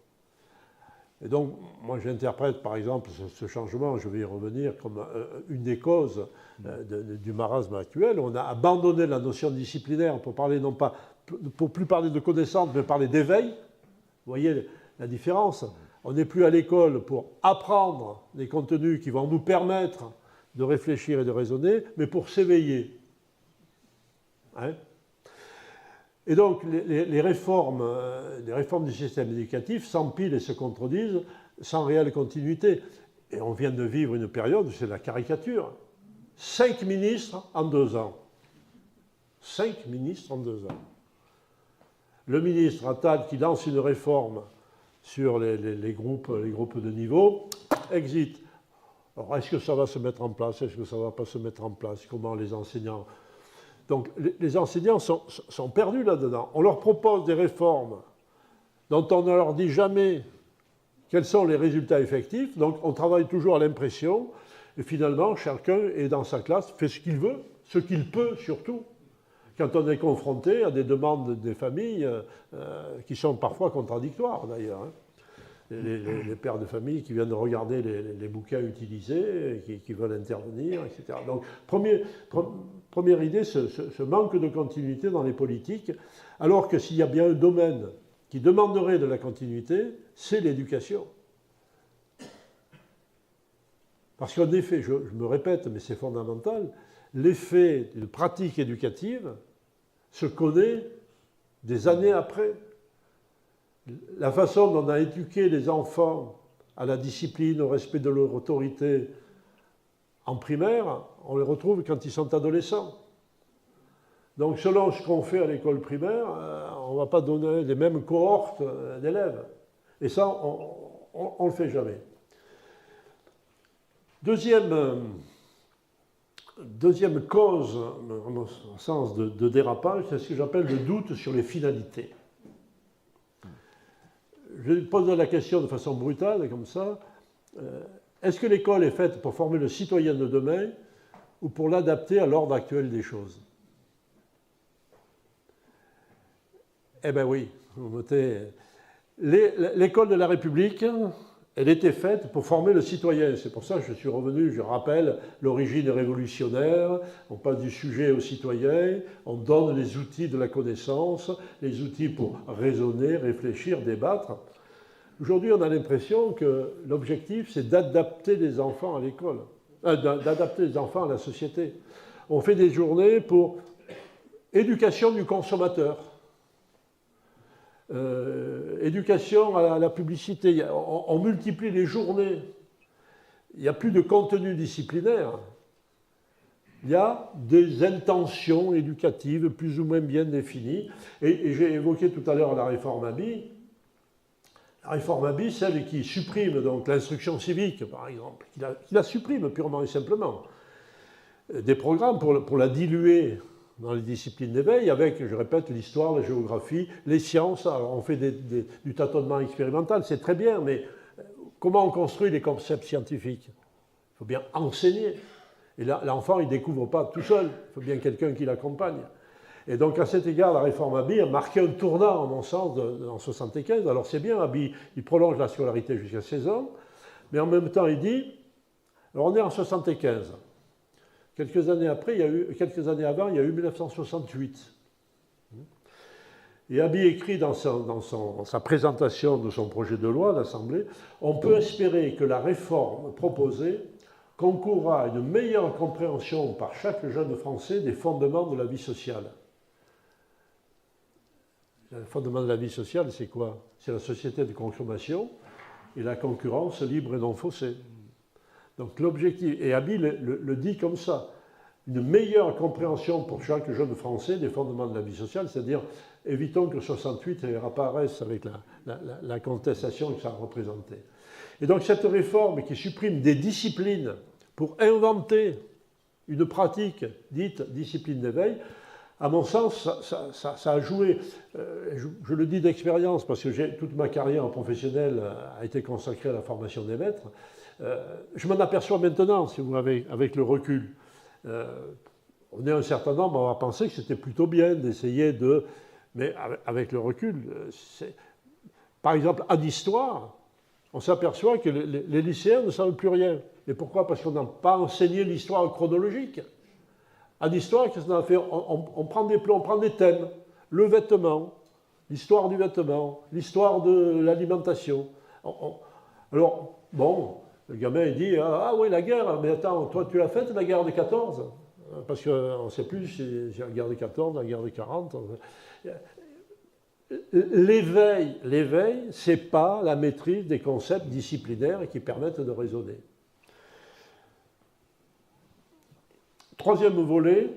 S3: Et donc, moi j'interprète par exemple ce changement, je vais y revenir, comme une des causes du marasme actuel. On a abandonné la notion disciplinaire pour parler non pas, pour plus parler de connaissance, mais parler d'éveil. Vous voyez la différence? On n'est plus à l'école pour apprendre des contenus qui vont nous permettre de réfléchir et de raisonner, mais pour s'éveiller. Hein? Et donc, les réformes du système éducatif s'empilent et se contredisent sans réelle continuité. Et on vient de vivre une période où c'est la caricature. 5 ministres en 2 ans. 5 ministres en 2 ans. Le ministre Attal qui lance une réforme sur les groupes de niveau, exit. Alors, est-ce que ça va se mettre en place? Est-ce que ça ne va pas se mettre en place? Comment les enseignants... Donc, les enseignants sont perdus là-dedans. On leur propose des réformes dont on ne leur dit jamais quels sont les résultats effectifs. Donc, on travaille toujours à l'impression. Et finalement, chacun est dans sa classe, fait ce qu'il veut, ce qu'il peut surtout. quand on est confronté à des demandes des familles qui sont parfois contradictoires d'ailleurs. Hein. Les pères de famille qui viennent regarder les bouquins utilisés, qui veulent intervenir, etc. Donc, première idée, ce manque de continuité dans les politiques, alors que s'il y a bien un domaine qui demanderait de la continuité, c'est l'éducation. Parce qu'en effet, je me répète, mais c'est fondamental, l'effet d'une pratique éducative se connaît des années après. La façon dont on a éduqué les enfants à la discipline, au respect de leur autorité en primaire, on les retrouve quand ils sont adolescents. Donc selon ce qu'on fait à l'école primaire, on ne va pas donner les mêmes cohortes d'élèves. Et ça, on ne le fait jamais. Deuxième cause, à mon sens, de dérapage, c'est ce que j'appelle le doute sur les finalités. Je pose la question de façon brutale, comme ça. Est-ce que l'école est faite pour former le citoyen de demain ou pour l'adapter à l'ordre actuel des choses? Eh bien oui, vous notez. L'école de la République, elle était faite pour former le citoyen. C'est pour ça que je suis revenu, je rappelle, l'origine révolutionnaire. On passe du sujet au citoyen, on donne les outils de la connaissance, les outils pour raisonner, réfléchir, débattre. Aujourd'hui, on a l'impression que l'objectif, c'est d'adapter les enfants à l'école, d'adapter les enfants à la société. On fait des journées pour éducation du consommateur. Éducation à la publicité, on multiplie les journées. Il n'y a plus de contenu disciplinaire. Il y a des intentions éducatives plus ou moins bien définies. Et j'ai évoqué tout à l'heure la réforme Abi. La réforme Abi, celle qui supprime donc l'instruction civique, par exemple, qui la supprime purement et simplement. Des programmes pour la diluer dans les disciplines d'éveil, avec, je répète, l'histoire, la géographie, les sciences. Alors on fait du tâtonnement expérimental, c'est très bien, mais comment on construit les concepts scientifiques? Il faut bien enseigner. Et là, l'enfant, il ne découvre pas tout seul, il faut bien quelqu'un qui l'accompagne. Et donc, à cet égard, la réforme Abi a marqué un tournant, à mon sens, en 1975. Alors c'est bien, Abi, il prolonge la scolarité jusqu'à 16 ans, mais en même temps, il dit, alors on est en 1975. Quelques années avant, il y a eu 1968. Et Abi écrit dans sa présentation de son projet de loi à l'Assemblée, on peut espérer que la réforme proposée concourra à une meilleure compréhension par chaque jeune Français des fondements de la vie sociale. Le fondement de la vie sociale, c'est quoi? C'est la société de consommation et la concurrence libre et non faussée. Donc l'objectif, et Abi le dit comme ça, une meilleure compréhension pour chaque jeune Français des fondements de la vie sociale, c'est-à-dire évitons que 68 apparaisse avec la contestation que ça a représenté. Et donc cette réforme qui supprime des disciplines pour inventer une pratique dite discipline d'éveil, à mon sens, ça a joué, je le dis d'expérience parce que toute ma carrière professionnelle a été consacrée à la formation des maîtres. Je m'en aperçois maintenant, si vous voulez, avec le recul. On est un certain nombre, on va penser que c'était plutôt bien d'essayer de... Mais avec le recul, par exemple, en histoire, on s'aperçoit que les lycéens ne savent plus rien. Et pourquoi? Parce qu'on n'a pas enseigné l'histoire chronologique. En histoire, qu'est-ce qu'on a fait? On prend des plans, on prend des thèmes. Le vêtement, l'histoire du vêtement, l'histoire de l'alimentation. Alors, bon, le gamin il dit « Ah oui, la guerre, mais attends, toi tu l'as faite, la guerre de 14 ?» Parce qu'on ne sait plus si c'est la guerre de 14, la guerre de 40. L'éveil, ce n'est pas la maîtrise des concepts disciplinaires qui permettent de raisonner. Troisième volet,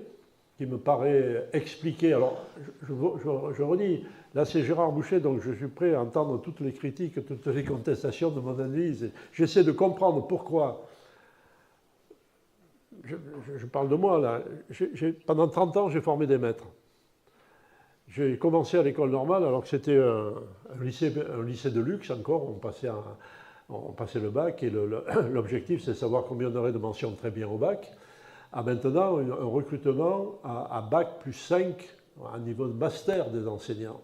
S3: qui me paraît expliquer, alors je redis, là c'est Gérard Boucher, donc je suis prêt à entendre toutes les critiques, toutes les contestations de mon analyse. J'essaie de comprendre pourquoi. Je parle de moi là. Pendant 30 ans, j'ai formé des maîtres. J'ai commencé à l'école normale alors que c'était un lycée de luxe encore, on passait le bac et l'objectif c'est de savoir combien on aurait de mentions très bien au bac. à maintenant un recrutement à bac plus 5, à niveau de master des enseignants.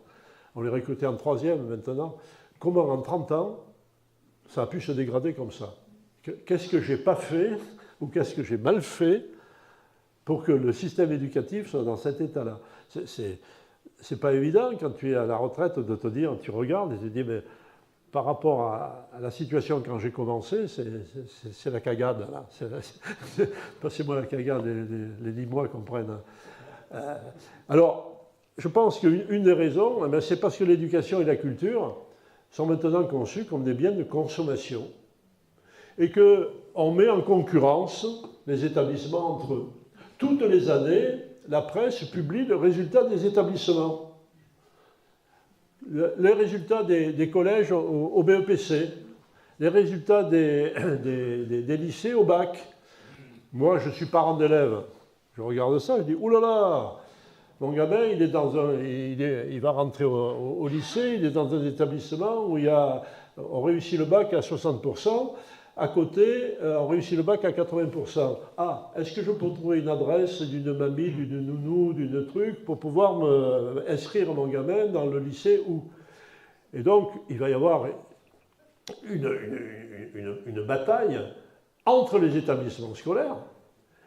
S3: On les recrutait en 3e maintenant. Comment en 30 ans, ça a pu se dégrader comme ça? Qu'est-ce que j'ai pas fait ou qu'est-ce que j'ai mal fait pour que le système éducatif soit dans cet état-là? C'est pas évident quand tu es à la retraite de te dire, tu regardes et tu te dis, mais par rapport à la situation quand j'ai commencé, c'est la cagade. Passez-moi la cagade, les 10 mois qu'on prenne. Alors, je pense qu'une des raisons, c'est parce que l'éducation et la culture sont maintenant conçus comme des biens de consommation et qu'on met en concurrence les établissements entre eux. Toutes les années, la presse publie le résultat des établissements. Les résultats des collèges au BEPC, les résultats des lycées au bac. Moi, je suis parent d'élèves. Je regarde ça, je dis, oulala, mon gamin, il va rentrer au lycée, il est dans un établissement où on réussit le bac à 60%, à côté, on réussit le bac à 80%. Ah, est-ce que je peux trouver une adresse d'une mamie, d'une nounou, d'une truc, pour pouvoir inscrire mon gamin dans le lycée où? Et donc, il va y avoir une bataille entre les établissements scolaires,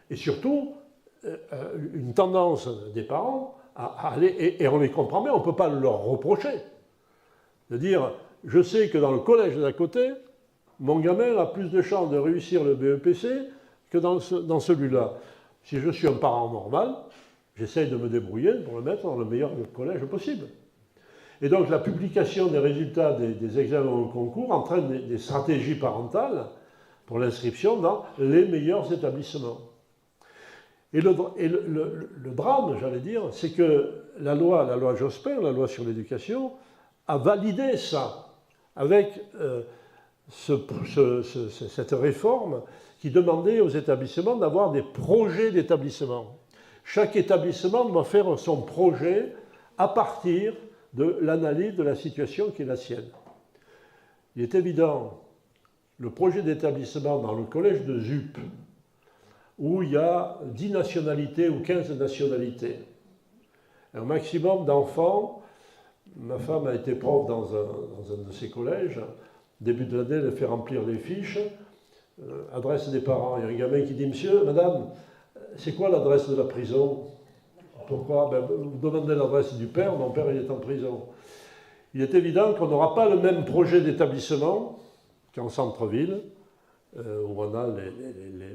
S3: et surtout, une tendance des parents à aller, et on les comprend bien, on ne peut pas leur reprocher, de dire, je sais que dans le collège d'à côté, mon gamin a plus de chances de réussir le BEPC que dans celui-là. Si je suis un parent normal, j'essaye de me débrouiller pour le mettre dans le meilleur collège possible. Et donc la publication des résultats des examens au concours entraîne des stratégies parentales pour l'inscription dans les meilleurs établissements. Et le drame, j'allais dire, c'est que la loi Jospin, la loi sur l'éducation, a validé ça avec cette réforme qui demandait aux établissements d'avoir des projets d'établissement. Chaque établissement doit faire son projet à partir de l'analyse de la situation qui est la sienne. Il est évident, le projet d'établissement dans le collège de ZUP, où il y a 10 nationalités ou 15 nationalités, un maximum d'enfants. Ma femme a été prof dans un de ces collèges. Début de l'année, elle fait remplir les fiches, adresse des parents. Il y a un gamin qui dit, monsieur, madame, c'est quoi l'adresse de la prison? Pourquoi? Vous demandez l'adresse du père, mon père il est en prison. Il est évident qu'on n'aura pas le même projet d'établissement qu'en centre-ville, où on a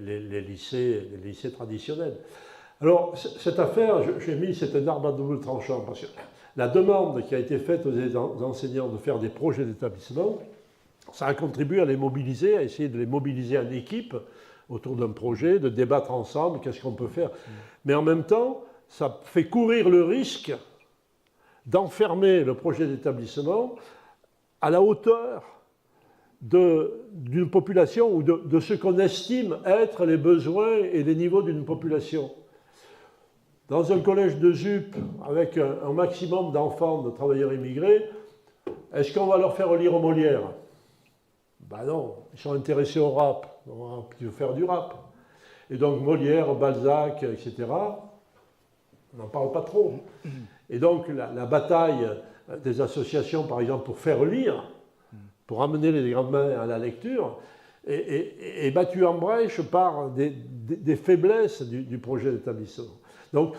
S3: les lycées traditionnels. Alors, cette affaire, j'ai mis, c'est un arbre à double tranchant, parce que la demande qui a été faite aux enseignants de faire des projets d'établissement, ça a contribué à les mobiliser, à essayer de les mobiliser en équipe autour d'un projet, de débattre ensemble, qu'est-ce qu'on peut faire. Mais en même temps, ça fait courir le risque d'enfermer le projet d'établissement à la hauteur d'une population ou de ce qu'on estime être les besoins et les niveaux d'une population. Dans un collège de ZUP, avec un maximum d'enfants de travailleurs immigrés, est-ce qu'on va leur faire lire Molière? Ben non, ils sont intéressés au rap, on va plutôt faire du rap. Et donc Molière, Balzac, etc., on n'en parle pas trop. Et donc la bataille des associations, par exemple, pour faire lire, pour amener les gamins à la lecture, est battue en brèche par des faiblesses du projet d'établissement. Donc,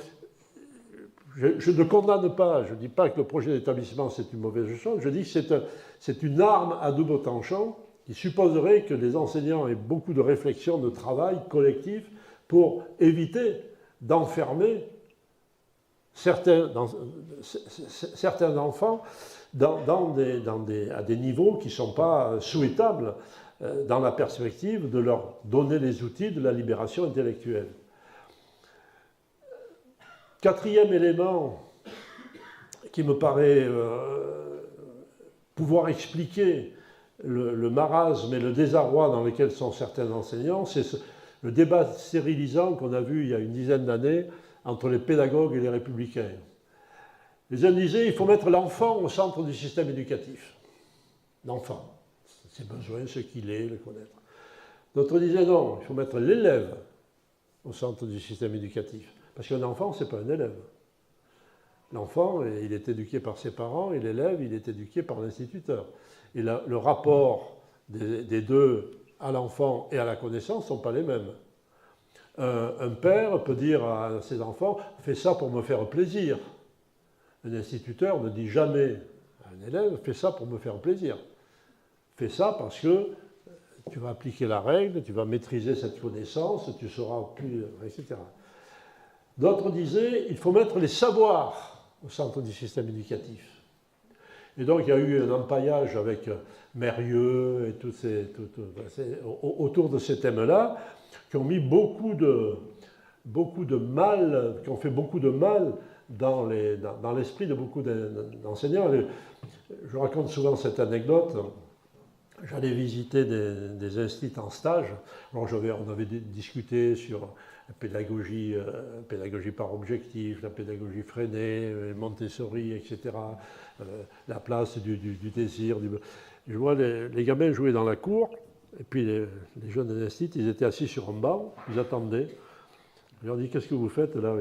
S3: je ne condamne pas, je ne dis pas que le projet d'établissement c'est une mauvaise chose, je dis que c'est une arme à double tranchant qui supposerait que les enseignants aient beaucoup de réflexion, de travail collectif pour éviter d'enfermer certains enfants à des niveaux qui ne sont pas souhaitables dans la perspective de leur donner les outils de la libération intellectuelle. Quatrième élément qui me paraît pouvoir expliquer le marasme et le désarroi dans lesquels sont certains enseignants, c'est le débat stérilisant qu'on a vu il y a une dizaine d'années entre les pédagogues et les républicains. Les uns disaient il faut mettre l'enfant au centre du système éducatif. L'enfant, ses besoins, ce qu'il est, le connaître. D'autres disaient non, il faut mettre l'élève au centre du système éducatif. Parce qu'un enfant, ce n'est pas un élève. L'enfant, il est éduqué par ses parents, et l'élève, il est éduqué par l'instituteur. Et le rapport des deux à l'enfant et à la connaissance ne sont pas les mêmes. Un père peut dire à ses enfants « fais ça pour me faire plaisir ». Un instituteur ne dit jamais à un élève « fais ça pour me faire plaisir ». Fais ça parce que tu vas appliquer la règle, tu vas maîtriser cette connaissance, tu seras plus... etc. D'autres disaient, il faut mettre les savoirs au centre du système éducatif. Et donc il y a eu un empaillage avec Mérieux et autour de ces thèmes-là, qui ont mis beaucoup de mal, qui ont fait beaucoup de mal dans l'esprit de beaucoup d'enseignants. Je raconte souvent cette anecdote. J'allais visiter des instituts en stage. Alors on avait discuté sur la pédagogie par objectif, la pédagogie freinée, Montessori, etc., la place du désir. Je vois les gamins jouer dans la cour, et puis les jeunes de l'institut, ils étaient assis sur un banc, ils attendaient. Je leur dis, qu'est-ce que vous faites là?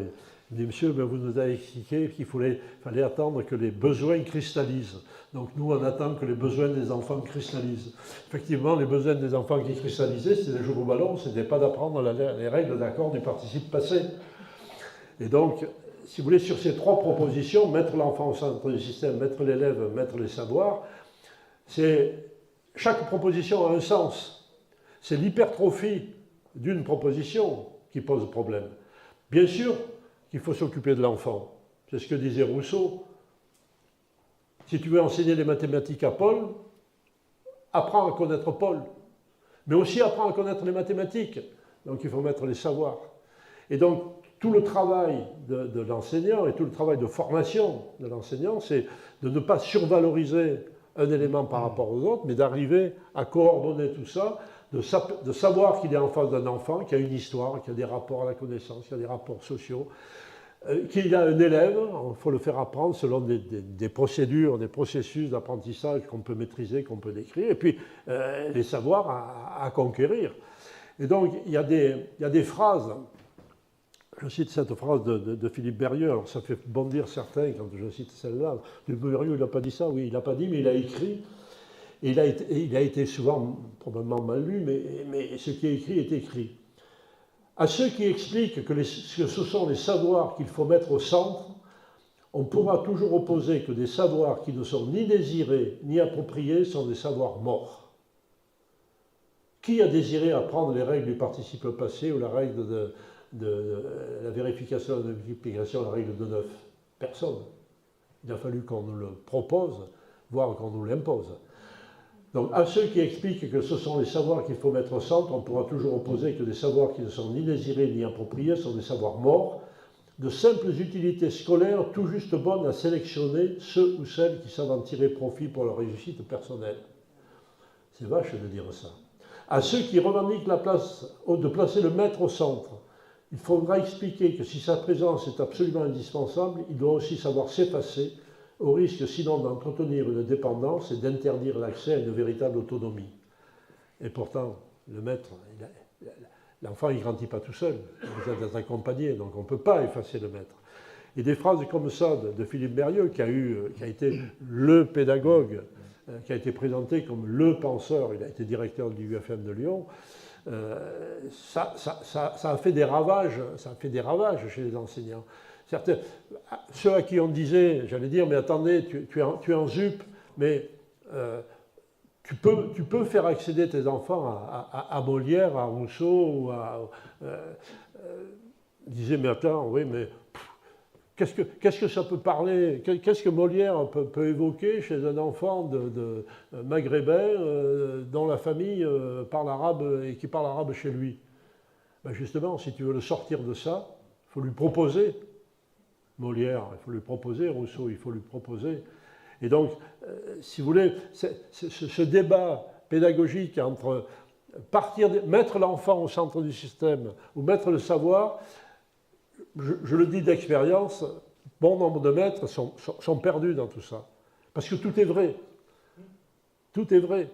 S3: Il me dit, monsieur, vous nous avez expliqué qu'il fallait attendre que les besoins cristallisent. Donc nous, on attend que les besoins des enfants cristallisent. Effectivement, les besoins des enfants qui cristallisaient, c'était de jouer au ballon, ce n'était pas d'apprendre les règles d'accord du participe passé. Et donc, si vous voulez, sur ces trois propositions, mettre l'enfant au centre du système, mettre l'élève, mettre les savoirs, chaque proposition a un sens. C'est l'hypertrophie d'une proposition qui pose problème. Bien sûr qu'il faut s'occuper de l'enfant. C'est ce que disait Rousseau. Si tu veux enseigner les mathématiques à Paul, apprends à connaître Paul. Mais aussi apprends à connaître les mathématiques. Donc il faut mettre les savoirs. Et donc tout le travail de l'enseignant et tout le travail de formation de l'enseignant, c'est de ne pas survaloriser un élément par rapport aux autres, mais d'arriver à coordonner tout ça, de savoir qu'il est en face d'un enfant, qu'il y a une histoire, qu'il y a des rapports à la connaissance, qu'il y a des rapports sociaux, qu'il y a un élève, il faut le faire apprendre selon des procédures, des processus d'apprentissage qu'on peut maîtriser, qu'on peut décrire, et puis les savoirs à conquérir. Et donc, il y a des phrases, je cite cette phrase de Philippe Berrieux, alors ça fait bondir certains quand je cite celle-là. Philippe Berrieux, il n'a pas dit ça, oui, il n'a pas dit, mais il a écrit. Et il a été souvent, probablement mal lu, mais ce qui est écrit est écrit. À ceux qui expliquent que ce sont les savoirs qu'il faut mettre au centre, on pourra toujours opposer que des savoirs qui ne sont ni désirés ni appropriés sont des savoirs morts. Qui a désiré apprendre les règles du participe passé ou la règle de la vérification de la multiplication, la règle de 9? Personne. Il a fallu qu'on nous le propose, voire qu'on nous l'impose. Donc, à ceux qui expliquent que ce sont les savoirs qu'il faut mettre au centre, on pourra toujours opposer que des savoirs qui ne sont ni désirés ni appropriés sont des savoirs morts, de simples utilités scolaires tout juste bonnes à sélectionner ceux ou celles qui savent en tirer profit pour leur réussite personnelle. C'est vache de dire ça. À ceux qui revendiquent de placer le maître au centre, il faudra expliquer que si sa présence est absolument indispensable, il doit aussi savoir s'effacer, au risque sinon d'entretenir une dépendance et d'interdire l'accès à une véritable autonomie. Et pourtant, le maître, l'enfant, il ne grandit pas tout seul, il doit être accompagné, donc on ne peut pas effacer le maître. Et des phrases comme ça de Philippe Berrieux, qui a été le pédagogue, qui a été présenté comme le penseur, il a été directeur du UFM de Lyon, ça a fait des ravages, chez les enseignants. Certains, ceux à qui on disait, j'allais dire, mais attendez, tu es en ZUP, mais tu peux faire accéder tes enfants à Molière, à Rousseau, disaient, mais attends, oui, mais qu'est-ce que ça peut parler? Qu'est-ce que Molière peut évoquer chez un enfant de maghrébin dont la famille parle arabe et qui parle arabe chez lui? Ben justement, si tu veux le sortir de ça, il faut lui proposer Molière, il faut lui proposer Rousseau, il faut lui proposer. Et donc, si vous voulez, ce débat pédagogique entre mettre l'enfant au centre du système ou mettre le savoir, je le dis d'expérience, bon nombre de maîtres sont perdus dans tout ça. Parce que tout est vrai. Tout est vrai.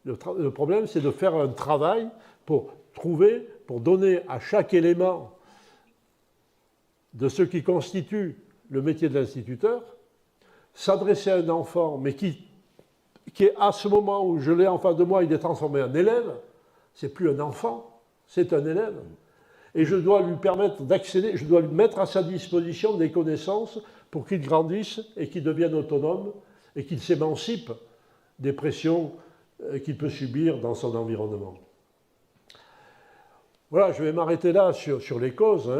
S3: Le problème, c'est de faire un travail pour trouver pour donner à chaque élément de ce qui constitue le métier de l'instituteur, s'adresser à un enfant, mais qui est à ce moment où je l'ai en face de moi, il est transformé en élève, c'est plus un enfant, c'est un élève. Et je dois lui permettre d'accéder, je dois lui mettre à sa disposition des connaissances pour qu'il grandisse et qu'il devienne autonome et qu'il s'émancipe des pressions qu'il peut subir dans son environnement. Voilà, je vais m'arrêter là sur les causes.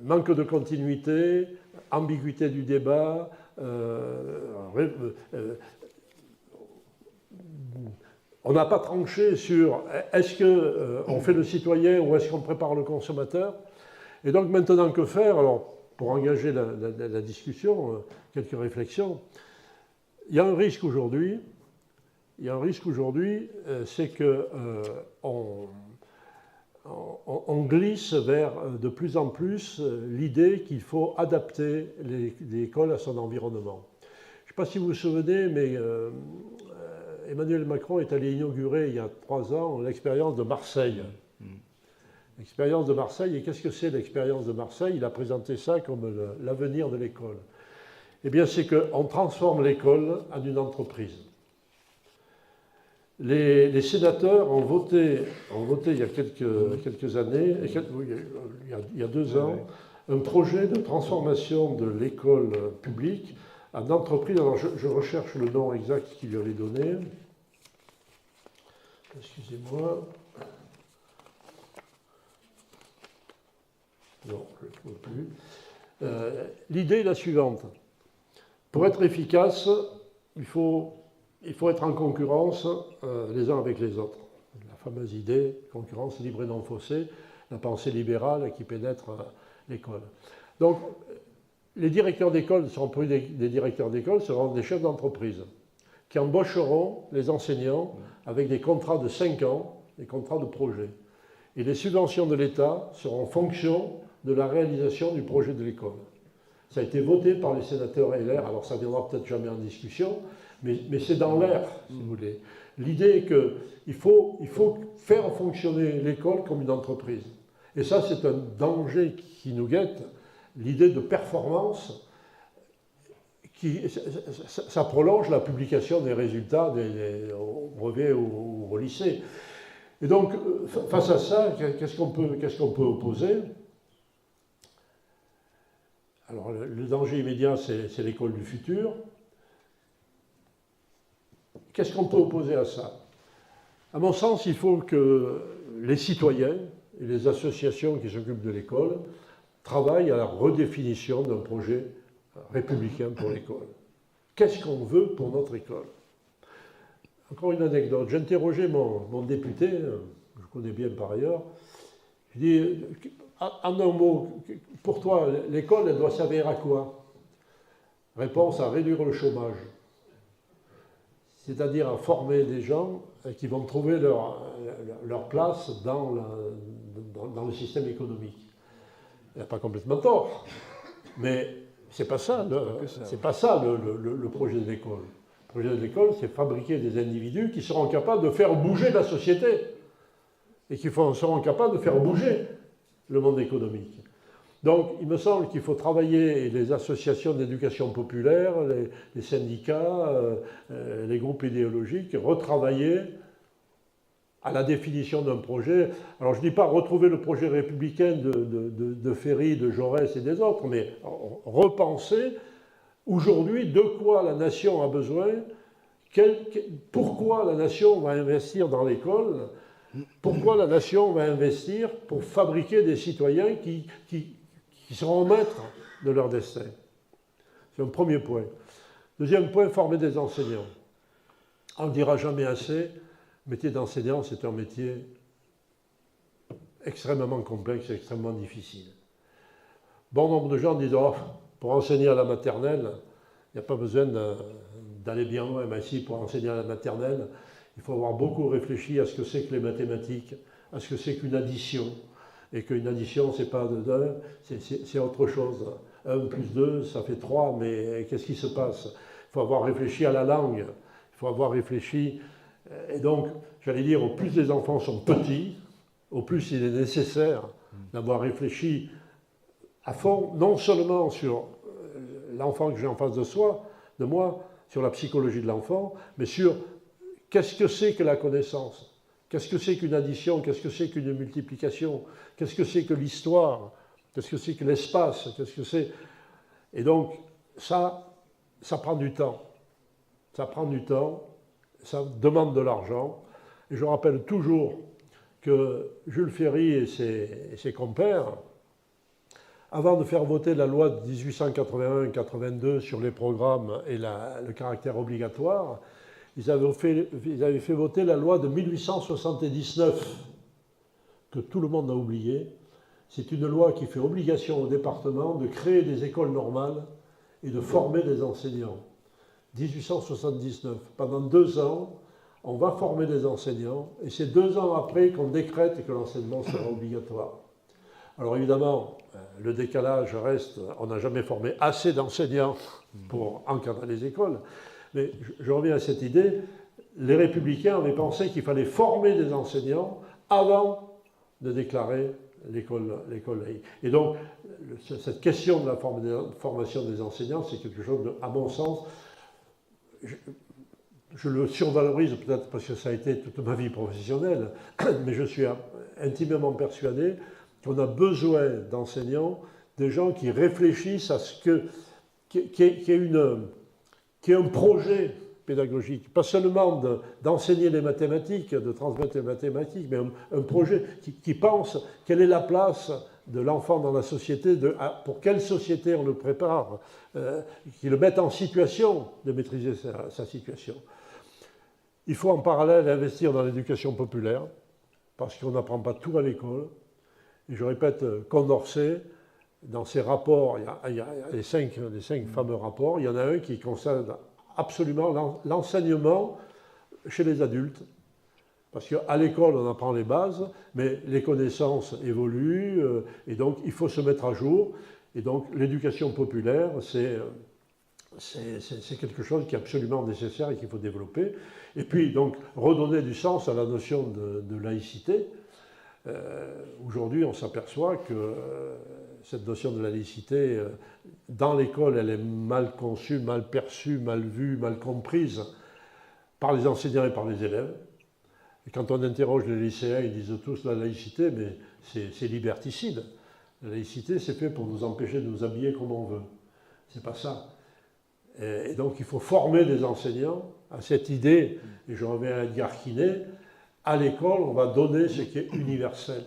S3: Manque de continuité, ambiguïté du débat, on n'a pas tranché sur est-ce qu'on fait le citoyen ou est-ce qu'on prépare le consommateur. Et donc maintenant, que faire? Alors, pour engager la discussion, quelques réflexions. Il y a un risque aujourd'hui, c'est qu'on glisse vers de plus en plus l'idée qu'il faut adapter l'école à son environnement. Je ne sais pas si vous vous souvenez, mais Emmanuel Macron est allé inaugurer il y a 3 ans l'expérience de Marseille. L'expérience de Marseille, et qu'est-ce que c'est l'expérience de Marseille? Il a présenté ça comme l'avenir de l'école. Eh bien, c'est qu'on transforme l'école en une entreprise. Les sénateurs ont voté il y a quelques années, il y a 2 ans, un projet de transformation de l'école publique en entreprise. Alors, je recherche le nom exact qu'il lui avait donné. Excusez-moi. Non, je ne le trouve plus. L'idée est la suivante. Pour être efficace, il faut être en concurrence les uns avec les autres. La fameuse idée, concurrence libre et non faussée, la pensée libérale qui pénètre l'école. Donc, les directeurs d'école ne seront plus des directeurs d'école, seront des chefs d'entreprise qui embaucheront les enseignants avec des contrats de 5 ans, des contrats de projet. Et les subventions de l'État seront en fonction de la réalisation du projet de l'école. Ça a été voté par les sénateurs LR, alors ça ne viendra peut-être jamais en discussion, mais c'est dans l'air, si vous voulez. L'idée est qu'il faut faire fonctionner l'école comme une entreprise. Et ça, c'est un danger qui nous guette, l'idée de performance, ça prolonge la publication des résultats au brevet ou au lycée. Et donc, face à ça, qu'est-ce qu'on peut opposer? Alors, le danger immédiat, c'est l'école du futur. Qu'est-ce qu'on peut opposer à ça? À mon sens, il faut que les citoyens et les associations qui s'occupent de l'école travaillent à la redéfinition d'un projet républicain pour l'école. Qu'est-ce qu'on veut pour notre école? Encore une anecdote. J'ai interrogé mon député, je connais bien par ailleurs. Je dis, en un mot, pour toi, l'école, elle doit servir à quoi? Réponse, à réduire le chômage. C'est-à-dire à former des gens qui vont trouver leur place dans le système économique. Il n'a pas complètement tort, mais c'est pas ça le projet de l'école. Le projet de l'école, c'est fabriquer des individus qui seront capables de faire bouger la société et qui seront capables de faire bouger le monde économique. Donc, il me semble qu'il faut travailler, et les associations d'éducation populaire, les syndicats, les groupes idéologiques, retravailler à la définition d'un projet. Alors, je ne dis pas retrouver le projet républicain de Ferry, de Jaurès et des autres, mais repenser aujourd'hui de quoi la nation a besoin, pourquoi la nation va investir dans l'école, pourquoi la nation va investir pour fabriquer des citoyens qui seront maîtres de leur destin. C'est un premier point. Deuxième point, former des enseignants. On ne dira jamais assez, le métier d'enseignant, c'est un métier extrêmement complexe, extrêmement difficile. Bon nombre de gens disent, oh, pour enseigner à la maternelle, il n'y a pas besoin d'aller bien loin, mais si pour enseigner à la maternelle, il faut avoir beaucoup réfléchi à ce que c'est que les mathématiques, à ce que c'est qu'une addition, et qu'une addition, c'est pas de 2, c'est autre chose. 1 plus 2, ça fait 3, mais qu'est-ce qui se passe? Il faut avoir réfléchi à la langue, il faut avoir réfléchi... Et donc, j'allais dire, au plus les enfants sont petits, au plus il est nécessaire d'avoir réfléchi à fond, non seulement sur l'enfant que j'ai en face de moi, sur la psychologie de l'enfant, mais sur qu'est-ce que c'est que la connaissance, qu'est-ce que c'est qu'une addition, qu'est-ce que c'est qu'une multiplication, qu'est-ce que c'est que l'histoire, qu'est-ce que c'est que l'espace, qu'est-ce que c'est... Et donc, ça prend du temps. Ça prend du temps, ça demande de l'argent. Et je rappelle toujours que Jules Ferry et ses compères, avant de faire voter la loi de 1881-82 sur les programmes et le caractère obligatoire, ils avaient fait voter la loi de 1879, que tout le monde a oublié. C'est une loi qui fait obligation au département de créer des écoles normales et de former des enseignants. 1879. Pendant 2 ans, on va former des enseignants, et c'est 2 ans après qu'on décrète que l'enseignement sera obligatoire. Alors évidemment, le décalage reste, on n'a jamais formé assez d'enseignants pour encadrer les écoles, mais je reviens à cette idée, les Républicains avaient pensé qu'il fallait former des enseignants avant de déclarer l'école laïque. Et donc, cette question de la formation des enseignants, c'est quelque chose, à mon sens, je le survalorise peut-être parce que ça a été toute ma vie professionnelle, mais je suis intimement persuadé qu'on a besoin d'enseignants, des gens qui réfléchissent à ce qu'il y ait un projet pédagogique, pas seulement d'enseigner les mathématiques, de transmettre les mathématiques, mais un projet qui pense quelle est la place de l'enfant dans la société, pour quelle société on le prépare, qui le mette en situation de maîtriser sa situation. Il faut en parallèle investir dans l'éducation populaire, parce qu'on n'apprend pas tout à l'école. Et je répète, Condorcet, dans ses rapports, il y a les cinq fameux rapports, il y en a un qui concerne absolument l'enseignement chez les adultes. Parce qu'à l'école, on apprend les bases, mais les connaissances évoluent, et donc il faut se mettre à jour. Et donc l'éducation populaire, c'est quelque chose qui est absolument nécessaire et qu'il faut développer. Et puis, donc, redonner du sens à la notion de laïcité. Aujourd'hui, on s'aperçoit que cette notion de la laïcité, dans l'école, elle est mal conçue, mal perçue, mal vue, mal comprise par les enseignants et par les élèves. Et quand on interroge les lycéens, ils disent tous la laïcité, mais c'est liberticide. La laïcité, c'est fait pour nous empêcher de nous habiller comme on veut. C'est pas ça. Et donc, il faut former des enseignants à cette idée, et je reviens à Edgar Quinet, à l'école, on va donner ce qui est universel.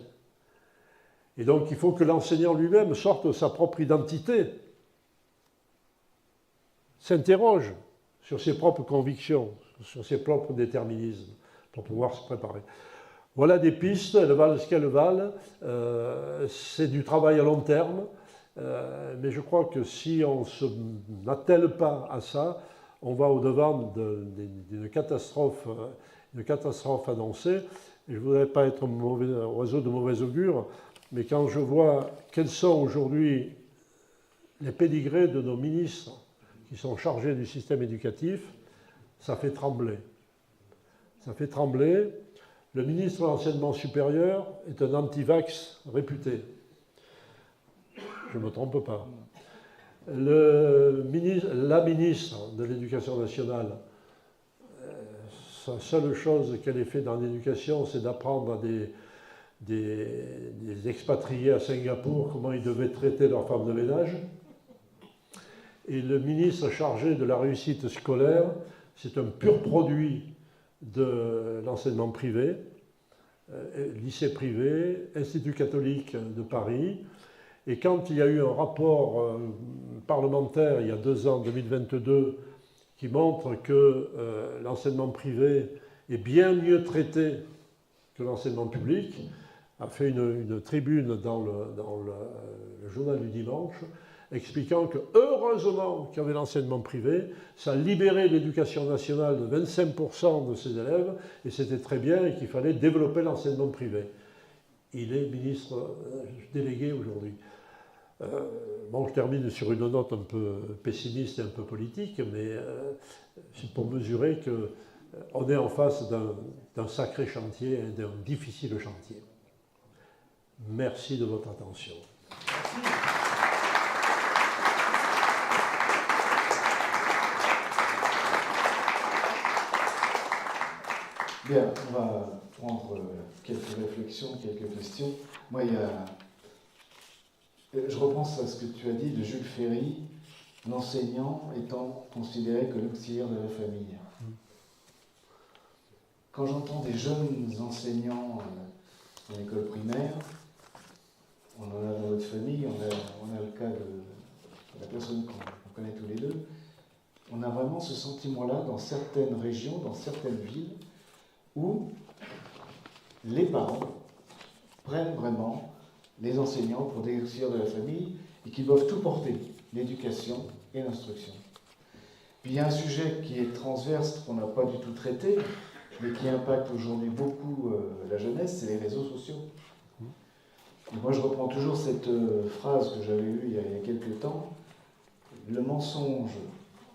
S3: Et donc, il faut que l'enseignant lui-même sorte de sa propre identité, s'interroge sur ses propres convictions, sur ses propres déterminismes, pour pouvoir se préparer. Voilà des pistes, elles valent ce qu'elles valent. C'est du travail à long terme, mais je crois que si on ne n'attelle pas à ça, on va au-devant d'une catastrophe annoncée. Et je ne voudrais pas être un oiseau de mauvais augure, mais quand je vois quels sont aujourd'hui les pédigrés de nos ministres qui sont chargés du système éducatif, ça fait trembler. Ça fait trembler. Le ministre de l'Enseignement supérieur est un anti-vax réputé. Je ne me trompe pas. La ministre de l'Éducation nationale, sa seule chose qu'elle ait fait dans l'éducation, c'est d'apprendre à des expatriés à Singapour comment ils devaient traiter leurs femmes de ménage. Et le ministre chargé de la réussite scolaire, c'est un pur produit de l'enseignement privé, lycée privé, Institut catholique de Paris. Et quand il y a eu un rapport parlementaire il y a 2 ans, 2022, qui montre que l'enseignement privé est bien mieux traité que l'enseignement public, a fait une tribune dans le journal du dimanche, expliquant que heureusement qu'il y avait l'enseignement privé, ça libérait l'éducation nationale de 25% de ses élèves, et c'était très bien, et qu'il fallait développer l'enseignement privé. Il est ministre délégué aujourd'hui. Bon, je termine sur une note un peu pessimiste et un peu politique, mais c'est pour mesurer qu'on est en face d'un sacré chantier, d'un difficile chantier. Merci de votre attention.
S1: Bien, on va prendre quelques réflexions, quelques questions. Moi, je repense à ce que tu as dit de Jules Ferry, l'enseignant étant considéré comme l'auxiliaire de la famille. Quand j'entends des jeunes enseignants en école primaire, on en a dans notre famille, on a le cas de la personne qu'on connaît tous les deux, on a vraiment ce sentiment-là dans certaines régions, dans certaines villes, où les parents prennent vraiment les enseignants pour des auxiliaires de la famille et qui doivent tout porter, l'éducation et l'instruction. Puis il y a un sujet qui est transverse, qu'on n'a pas du tout traité, mais qui impacte aujourd'hui beaucoup la jeunesse, c'est les réseaux sociaux. Et moi, je reprends toujours cette phrase que j'avais eue il y a quelques temps. Le mensonge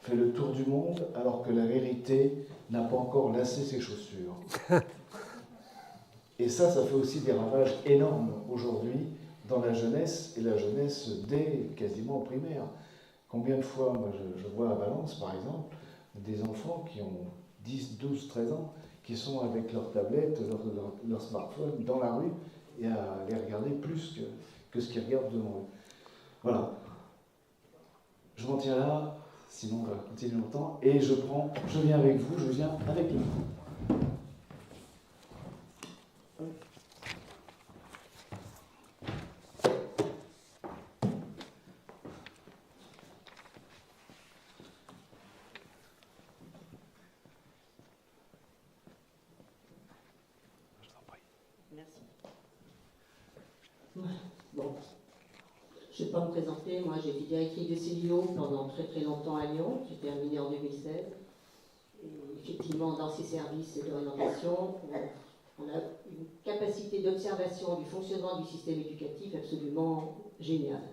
S1: fait le tour du monde alors que la vérité n'a pas encore lacé ses chaussures. Et ça fait aussi des ravages énormes aujourd'hui dans la jeunesse, et la jeunesse dès quasiment au primaire. Combien de fois, moi, je vois à Valence, par exemple, des enfants qui ont 10, 12, 13 ans, qui sont avec leur tablette, leur smartphone dans la rue, et à les regarder plus que ce qu'ils regardent devant eux. Voilà. Je m'en tiens là, sinon on va continuer longtemps, et je viens avec vous, je viens avec lui.
S5: Merci. Bon, je ne vais pas me présenter. Moi, j'ai été directrice de CELIO pendant très très longtemps à Lyon. J'ai terminé en 2016. Et effectivement, dans ces services d'orientation, on a une capacité d'observation du fonctionnement du système éducatif absolument géniale.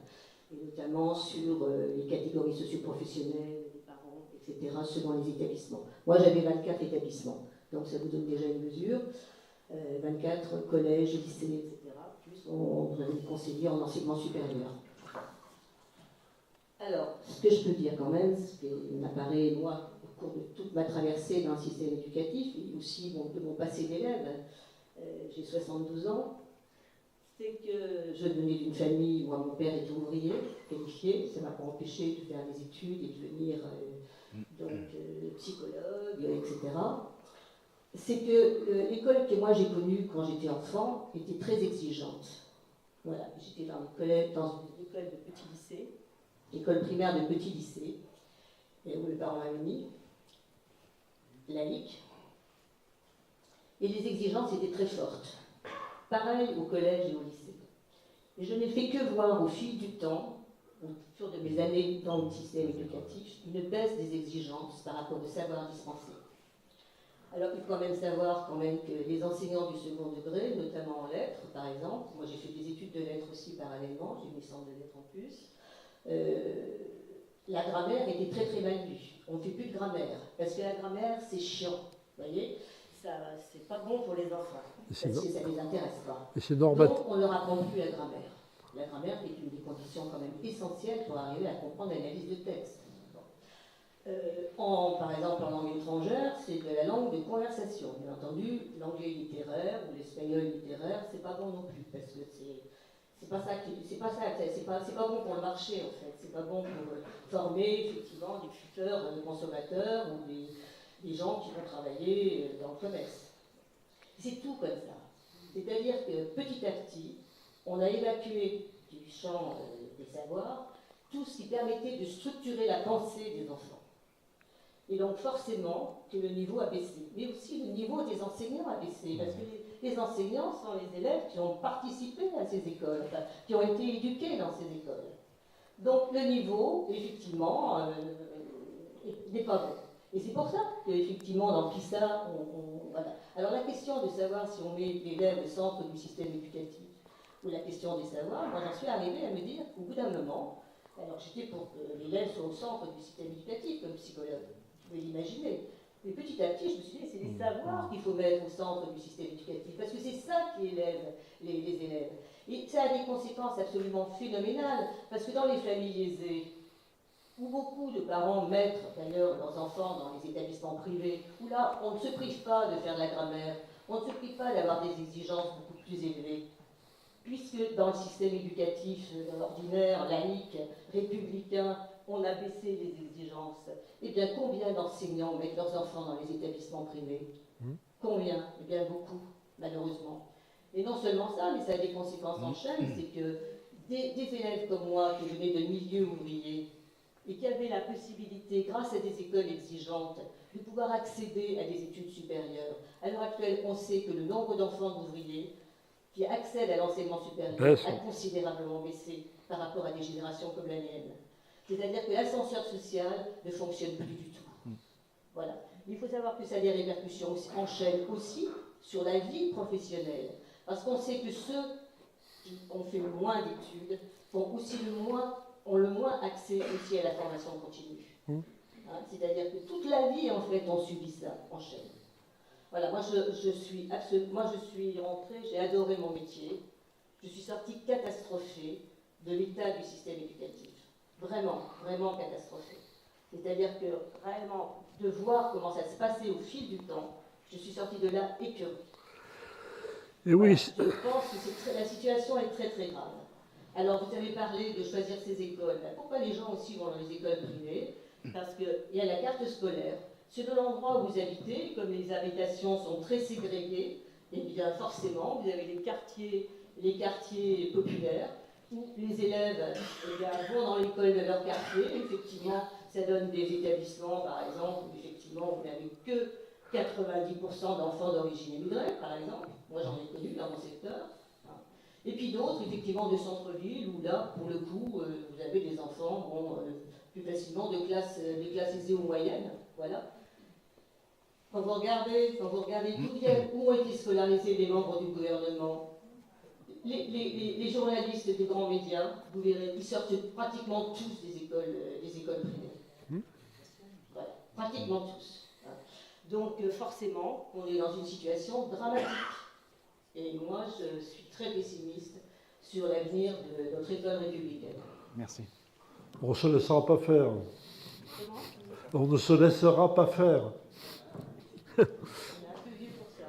S5: Et notamment sur les catégories socioprofessionnelles, les parents, etc., selon les établissements. Moi, j'avais 24 établissements, donc ça vous donne déjà une mesure. 24 collèges, lycées, etc. Plus on devrait conseiller en enseignement supérieur. Alors, ce que je peux dire quand même, ce qui m'apparaît, moi, au cours de toute ma traversée dans le système éducatif, et aussi de mon passé d'élève, j'ai 72 ans, c'est que je venais d'une famille où mon père était ouvrier, qualifié, ça ne m'a pas empêché de faire des études et de devenir psychologue, etc. C'est que l'école que moi j'ai connue quand j'étais enfant était très exigeante. Voilà, j'étais dans une école de petit lycée, école primaire de petit lycée, et où mes parents m'avaient mis, laïque, et les exigences étaient très fortes. Pareil au collège et au lycée. Et je n'ai fait que voir au fil du temps, au fur de mes années dans le système éducatif, une baisse des exigences par rapport au savoir dispensé. Alors, il faut quand même savoir que les enseignants du second degré, notamment en lettres, par exemple, moi j'ai fait des études de lettres aussi parallèlement, j'ai une licence de lettres en plus, la grammaire était très très mal vue. On ne fait plus de grammaire, parce que la grammaire c'est chiant, vous voyez, c'est pas bon pour les enfants, parce que ça ne les intéresse pas. Donc on ne leur apprend plus la grammaire. La grammaire est une des conditions quand même essentielles pour arriver à comprendre l'analyse de texte. Par exemple, en langue étrangère, c'est de la langue de conversation. Bien entendu, l'anglais littéraire ou l'espagnol littéraire, c'est pas bon non plus, parce que c'est pas bon pour le marché en fait. C'est pas bon pour former effectivement des futurs consommateurs ou des gens qui vont travailler dans le commerce. C'est tout comme ça. C'est-à-dire que petit à petit, on a évacué du champ des savoirs tout ce qui permettait de structurer la pensée des enfants. Et donc forcément que le niveau a baissé, mais aussi le niveau des enseignants a baissé, parce que les enseignants sont les élèves qui ont participé à ces écoles, enfin, qui ont été éduqués dans ces écoles. Donc le niveau, effectivement, n'est pas bon. Et c'est pour ça qu'effectivement, dans PISA, voilà. Alors la question de savoir si on met l'élève au centre du système éducatif, ou la question des savoirs, moi j'en suis arrivée à me dire qu'au bout d'un moment, alors j'étais pour que l'élève soit au centre du système éducatif comme psychologue, vous pouvez l'imaginer, Et petit à petit, je me suis dit, c'est les savoirs qu'il faut mettre au centre du système éducatif, parce que c'est ça qui élève les élèves. Et ça a des conséquences absolument phénoménales, parce que dans les familles aisées, où beaucoup de parents mettent d'ailleurs leurs enfants dans les établissements privés, où là, on ne se prive pas de faire de la grammaire, on ne se prive pas d'avoir des exigences beaucoup plus élevées, puisque dans le système éducatif ordinaire, laïque, républicain, on a baissé les exigences. Eh bien, combien d'enseignants mettent leurs enfants dans les établissements privés? Combien? Eh bien, beaucoup, malheureusement. Et non seulement ça, mais ça a des conséquences en chaîne, c'est que des élèves comme moi, qui venaient de milieux ouvriers, et qui avaient la possibilité, grâce à des écoles exigeantes, de pouvoir accéder à des études supérieures. À l'heure actuelle, on sait que le nombre d'enfants d'ouvriers qui accèdent à l'enseignement supérieur a considérablement baissé par rapport à des générations comme la mienne. C'est-à-dire que l'ascenseur social ne fonctionne plus du tout. Voilà. Il faut savoir que ça a des répercussions en chaîne aussi sur la vie professionnelle. Parce qu'on sait que ceux qui ont fait le moins d'études ont le moins accès aussi à la formation continue. Hein, c'est-à-dire que toute la vie, en fait, on subit ça en chaîne. Voilà, moi je suis rentrée, j'ai adoré mon métier. Je suis sortie catastrophée de l'état du système éducatif. Vraiment, vraiment catastrophée. C'est-à-dire que vraiment, de voir comment ça se passait au fil du temps, je suis sortie de là écœurée.
S3: Et oui.
S5: Je pense que la situation est très très grave. Alors vous avez parlé de choisir ces écoles. Pourquoi les gens aussi vont dans les écoles privées? Parce qu'il y a la carte scolaire. Selon l'endroit où vous habitez, comme les habitations sont très ségrégées, eh bien forcément, vous avez les quartiers populaires, où les élèves vont dans l'école de leur quartier. Effectivement, ça donne des établissements, par exemple, où effectivement, vous n'avez que 90% d'enfants d'origine immigrée, par exemple. Moi, j'en ai connu dans mon secteur. Et puis d'autres, effectivement, de centre-ville, où là, pour le coup, vous avez des enfants, plus facilement des classes aisées ou moyennes, voilà. Quand vous regardez où ont été scolarisés les membres du gouvernement, les journalistes des grands médias, vous verrez, ils sortent pratiquement tous des écoles privées. Voilà, pratiquement tous. Donc forcément, on est dans une situation dramatique. Et moi, je suis très pessimiste sur l'avenir de notre école républicaine.
S1: Merci.
S3: On ne se laissera pas faire.
S5: Comment?
S3: On ne se laissera pas faire.
S5: On est un peu vieux pour ça.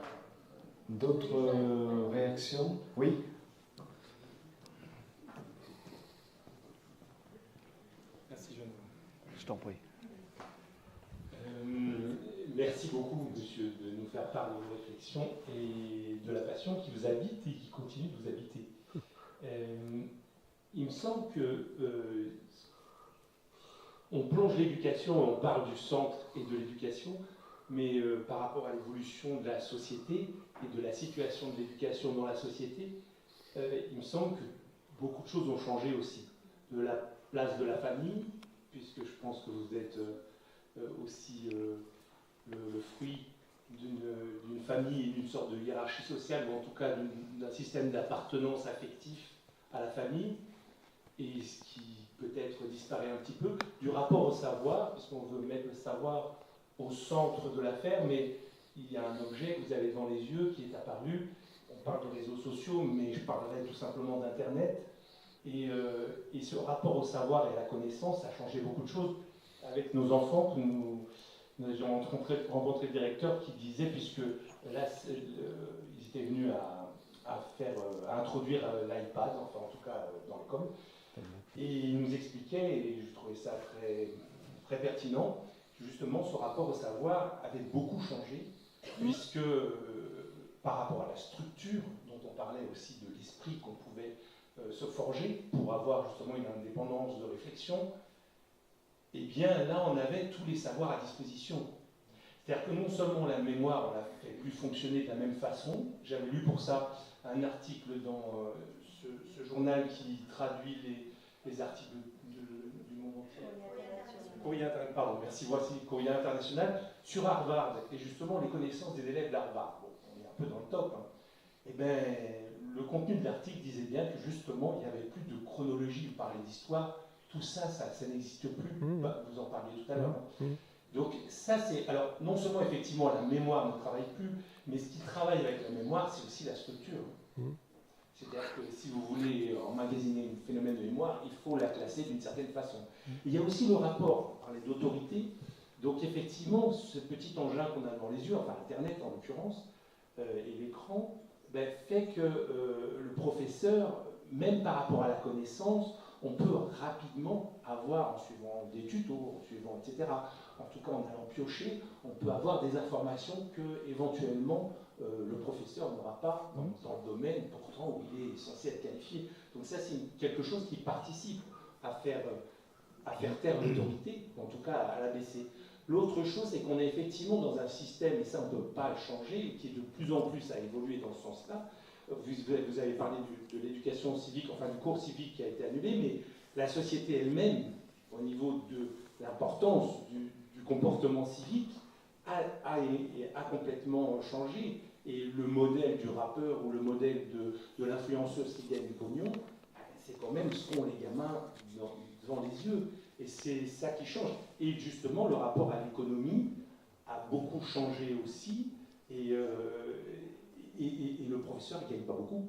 S1: D'autres réactions? Oui?
S4: Merci, Jean.
S1: Je t'en prie.
S4: Merci beaucoup, monsieur, de nous faire part de vos réflexions et de la passion qui vous habite et qui continue de vous habiter. Il me semble que on plonge l'éducation, on parle du centre et de l'éducation, mais par rapport à l'évolution de la société et de la situation de l'éducation dans la société, il me semble que beaucoup de choses ont changé aussi. De la place de la famille, puisque je pense que vous êtes aussi le fruit d'une famille et d'une sorte de hiérarchie sociale, ou en tout cas d'un système d'appartenance affectif à la famille, et ce qui peut-être disparaît un petit peu, du rapport au savoir, puisqu'on veut mettre le savoir au centre de l'affaire, mais il y a un objet que vous avez devant les yeux qui est apparu. On parle de réseaux sociaux, mais je parlerai tout simplement d'Internet. Et ce rapport au savoir et à la connaissance a changé beaucoup de choses. Avec nos enfants, nous avions rencontré le directeur qui disait, puisque là, ils étaient venus à introduire l'iPad, enfin en tout cas dans l'école, et il nous expliquait, et je trouvais ça très, très pertinent, que justement ce rapport au savoir avait beaucoup changé, puisque par rapport à la structure dont on parlait aussi, de l'esprit qu'on pouvait se forger pour avoir justement une indépendance de réflexion, eh bien là on avait tous les savoirs à disposition. C'est-à-dire que non seulement la mémoire, on la fait plus fonctionner de la même façon, j'avais lu pour ça un article dans ce journal qui traduit les articles du monde entier. Courrier international. Pardon, merci, voici Courrier international sur Harvard, et justement les connaissances des élèves d'Harvard. Bon, on est un peu dans le top. Hein. Eh bien, le contenu de l'article disait bien que justement, il n'y avait plus de chronologie, il parlait d'histoire, tout ça, ça n'existe plus. Bah, vous en parliez tout à l'heure. Hein. Donc ça c'est, alors non seulement effectivement la mémoire ne travaille plus, mais ce qui travaille avec la mémoire c'est aussi la structure. C'est-à-dire que si vous voulez emmagasiner un phénomène de mémoire, il faut la classer d'une certaine façon. Il y a aussi le rapport, on parlait d'autorité, donc effectivement ce petit engin qu'on a devant les yeux, enfin Internet en l'occurrence, et l'écran, ben, fait que le professeur, même par rapport à la connaissance, on peut rapidement avoir, en suivant des tutos, en suivant, etc., en tout cas en allant piocher, on peut avoir des informations que éventuellement le professeur n'aura pas dans le domaine pourtant où il est censé être qualifié. Donc ça c'est quelque chose qui participe à faire taire l'autorité, en tout cas à l'abaisser. L'autre chose, c'est qu'on est effectivement dans un système, et ça on ne peut pas le changer, qui est de plus en plus à évoluer dans ce sens-là. Vous avez parlé de l'éducation civique, enfin du cours civique qui a été annulé, mais la société elle-même, au niveau de l'importance du comportement civique, a complètement changé. Et le modèle du rappeur ou le modèle de l'influenceuse qui gagne du pognon, c'est quand même ce qu'ont les gamins devant les yeux. Et c'est ça qui change. Et justement, le rapport à l'économie a beaucoup changé aussi. Et le professeur, il ne gagne pas beaucoup.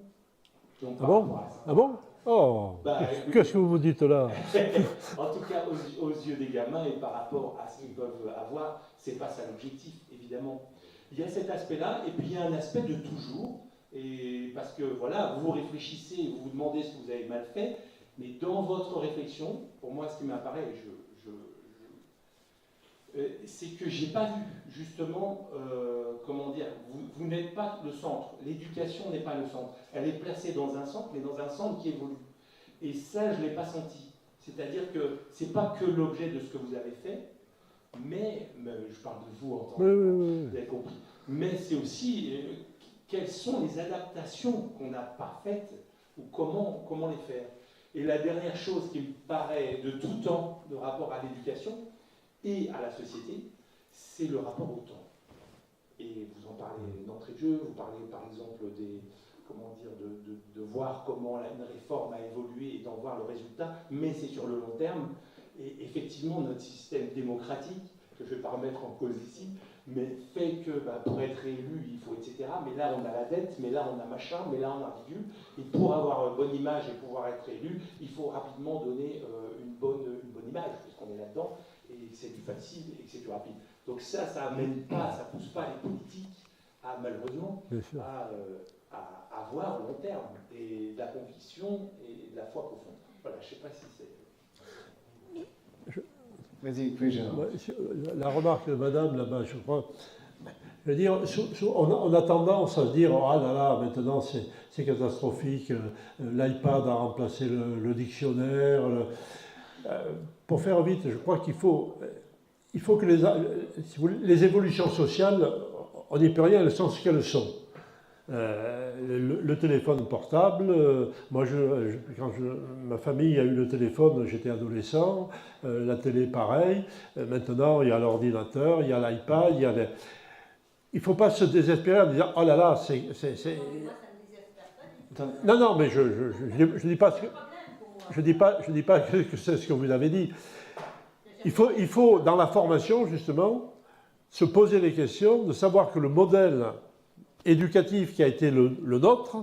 S4: Donc,
S3: Ah bon? Ah bon? Oh,
S4: bah,
S3: qu'est-ce que vous dites là?
S4: En tout cas, aux yeux des gamins et par rapport à ce qu'ils peuvent avoir, c'est pas ça l'objectif, évidemment. Il y a cet aspect-là, et puis il y a un aspect de toujours, et parce que voilà, vous réfléchissez, vous vous demandez ce que vous avez mal fait, mais dans votre réflexion, pour moi, ce qui m'apparaît, c'est que j'ai pas vu justement, comment dire, vous n'êtes pas le centre, l'éducation n'est pas le centre, elle est placée dans un centre, mais dans un centre qui évolue. Et ça, je ne l'ai pas senti. C'est-à-dire que c'est pas que l'objet de ce que vous avez fait, mais je parle de vous en tant que... Vous avez compris. Mais c'est aussi quelles sont les adaptations qu'on n'a pas faites ou comment les faire. Et la dernière chose qui me paraît de tout temps de rapport à l'éducation et à la société, c'est le rapport au temps. Et vous en parlez d'entrée de jeu, vous parlez par exemple de voir comment une réforme a évolué et d'en voir le résultat, mais c'est sur le long terme. Et effectivement, notre système démocratique, que je ne vais pas remettre en cause ici, mais fait que pour être élu, il faut etc. Mais là, on a la dette, mais là, on a machin, mais là, on a bidule. Et pour avoir une bonne image et pouvoir être élu, il faut rapidement donner une bonne image, puisqu'on est là-dedans, et que c'est du facile et que c'est du rapide. Donc ça amène pas, ça pousse pas les politiques à, malheureusement, à avoir long terme, et de la conviction et de la foi profonde. Voilà, je ne sais pas si c'est...
S1: Vas-y, puis Gérard.
S3: La remarque de madame là-bas, je crois, je veux dire, on a tendance à se dire, ah là là, maintenant c'est catastrophique, l'iPad a remplacé le dictionnaire. Pour faire vite, je crois qu'il faut que les évolutions sociales, on n'y peut rien, elles sont ce qu'elles sont. Le téléphone portable, moi quand ma famille a eu le téléphone, j'étais adolescent, la télé pareil, maintenant il y a l'ordinateur, il y a l'iPad, il ne faut pas se désespérer en disant oh là là, c'est... Non, mais je ne dis pas ce que... Je dis pas que c'est ce que vous avez dit. Il faut, dans la formation, justement, se poser les questions, de savoir que le modèle éducatif qui a été le nôtre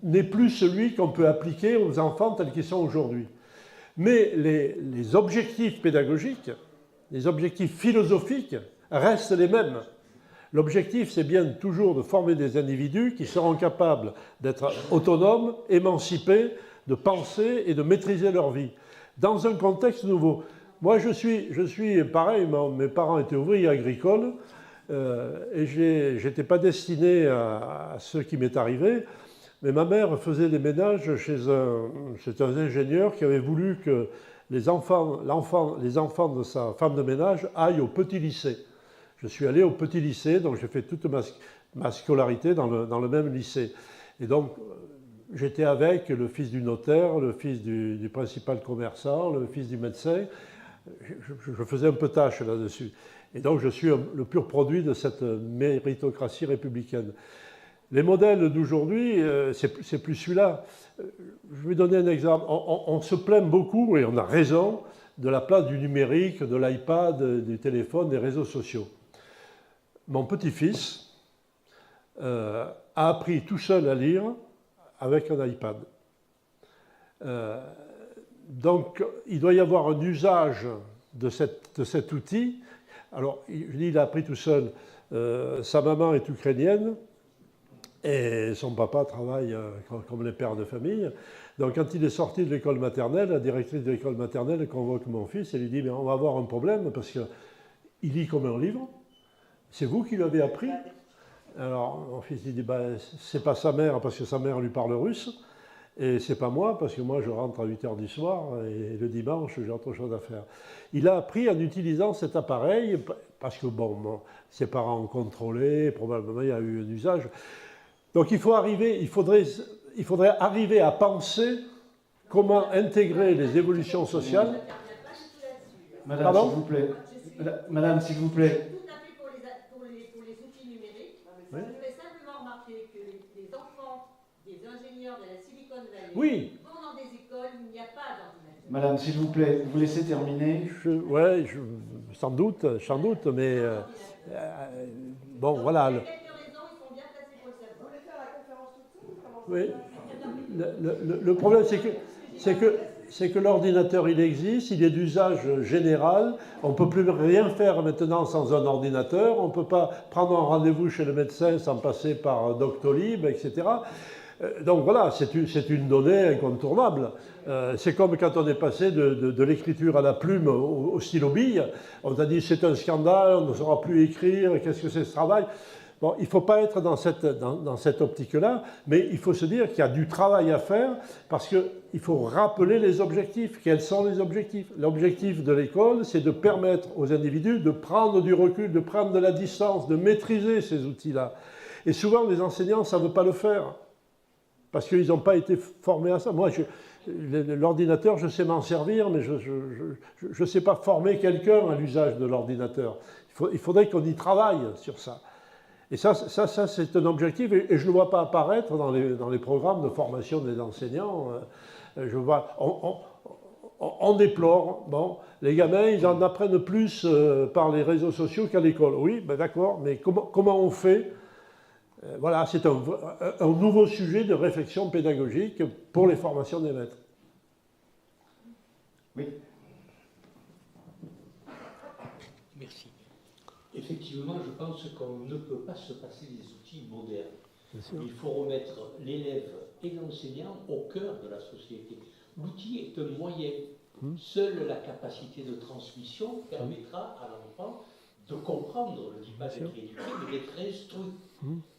S3: n'est plus celui qu'on peut appliquer aux enfants tels qu'ils sont aujourd'hui. Mais les objectifs pédagogiques, les objectifs philosophiques restent les mêmes. L'objectif, c'est bien toujours de former des individus qui seront capables d'être autonomes, émancipés, de penser et de maîtriser leur vie, dans un contexte nouveau. Moi, je suis pareil, mes parents étaient ouvriers agricoles, et je n'étais pas destiné à ce qui m'est arrivé, mais ma mère faisait des ménages chez un ingénieur qui avait voulu que les enfants de sa femme de ménage aillent au petit lycée. Je suis allé au petit lycée, donc j'ai fait toute ma scolarité dans le même lycée. Et donc, j'étais avec le fils du notaire, le fils du principal commerçant, le fils du médecin. Je faisais un peu tâche là-dessus. Et donc, je suis le pur produit de cette méritocratie républicaine. Les modèles d'aujourd'hui, c'est plus celui-là. Je vais donner un exemple. On se plaint beaucoup, et on a raison, de la place du numérique, de l'iPad, du téléphone, des réseaux sociaux. Mon petit-fils a appris tout seul à lire avec un iPad. Donc, il doit y avoir un usage de cet outil. Alors, il a appris tout seul. Sa maman est ukrainienne et son papa travaille comme les pères de famille. Donc, quand il est sorti de l'école maternelle, la directrice de l'école maternelle convoque mon fils et lui dit « Mais on va avoir un problème parce qu'il lit comme un livre. C'est vous qui l'avez appris ?» Alors, mon fils dit ben, « C'est pas sa mère parce que sa mère lui parle russe. Et c'est pas moi, parce que moi je rentre à 8h du soir et le dimanche j'ai autre chose à faire. » Il a appris en utilisant cet appareil, parce que bon, ses parents ont contrôlé, probablement il y a eu un usage. Donc il faudrait arriver à penser comment intégrer les évolutions sociales.
S1: Madame, s'il vous plaît. Madame, s'il vous plaît.
S5: Tout à fait pour les outils numériques.
S3: Oui.
S5: Je voulais simplement remarquer que les enfants des ingénieurs de la Silicon Valley
S3: Oui.
S5: vont dans des écoles où il n'y a pas d'ordinateur.
S1: Madame, s'il vous plaît, vous laissez terminer.
S3: Oui, sans doute, mais bon, voilà.
S5: Il y a quelques raisons, ils sont bien placés pour le savoir. Vous voulez faire la conférence tout de suite?
S3: Oui. Le problème, c'est que l'ordinateur, il existe, il est d'usage général. On ne peut plus rien faire maintenant sans un ordinateur. On ne peut pas prendre un rendez-vous chez le médecin sans passer par Doctolib, etc. Donc voilà, c'est une donnée incontournable. C'est comme quand on est passé de l'écriture à la plume au stylo bille. On a dit c'est un scandale, on ne saura plus écrire, qu'est-ce que c'est ce travail? Bon, il ne faut pas être dans cette optique-là, mais il faut se dire qu'il y a du travail à faire parce qu'il faut rappeler les objectifs. Quels sont les objectifs? L'objectif de l'école, c'est de permettre aux individus de prendre du recul, de prendre de la distance, de maîtriser ces outils-là. Et souvent, les enseignants ne savent pas le faire parce qu'ils n'ont pas été formés à ça. Moi, l'ordinateur, je sais m'en servir, mais je ne sais pas former quelqu'un à l'usage de l'ordinateur. Il faudrait qu'on y travaille sur ça. Et ça c'est un objectif, et je ne le vois pas apparaître dans les programmes de formation des enseignants. Je vois, on déplore, bon, les gamins, ils en apprennent plus par les réseaux sociaux qu'à l'école. Oui, ben d'accord, mais comment on fait? Voilà, c'est un nouveau sujet de réflexion pédagogique pour les formations des maîtres.
S1: Oui.
S6: Merci. Effectivement, je pense qu'on ne peut pas se passer des outils modernes. Il faut remettre l'élève et l'enseignant au cœur de la société. L'outil est un moyen. Seule la capacité de transmission permettra à l'enfant de comprendre, je ne dis pas d'être éduqué, mais d'être instruit.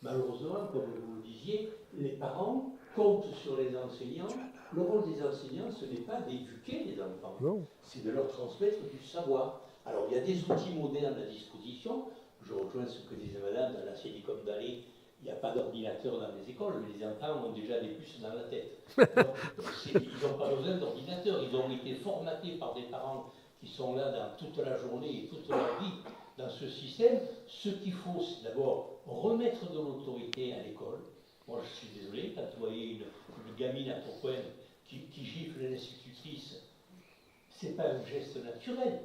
S6: Malheureusement, comme vous le disiez, les parents comptent sur les enseignants. Le rôle des enseignants, ce n'est pas d'éduquer les enfants, c'est de leur transmettre du savoir. Alors, il y a des outils modernes à disposition. Je rejoins ce que disait madame, dans la Silicon Valley, il n'y a pas d'ordinateur dans les écoles, mais les enfants ont déjà des puces dans la tête. Donc, ils n'ont pas besoin d'ordinateur, ils ont été formatés par des parents qui sont là dans toute la journée et toute leur vie dans ce système. Ce qu'il faut, c'est d'abord remettre de l'autorité à l'école. Moi, je suis désolé, quand vous voyez une gamine à Tourcoing qui gifle l'institutrice, ce n'est pas un geste naturel.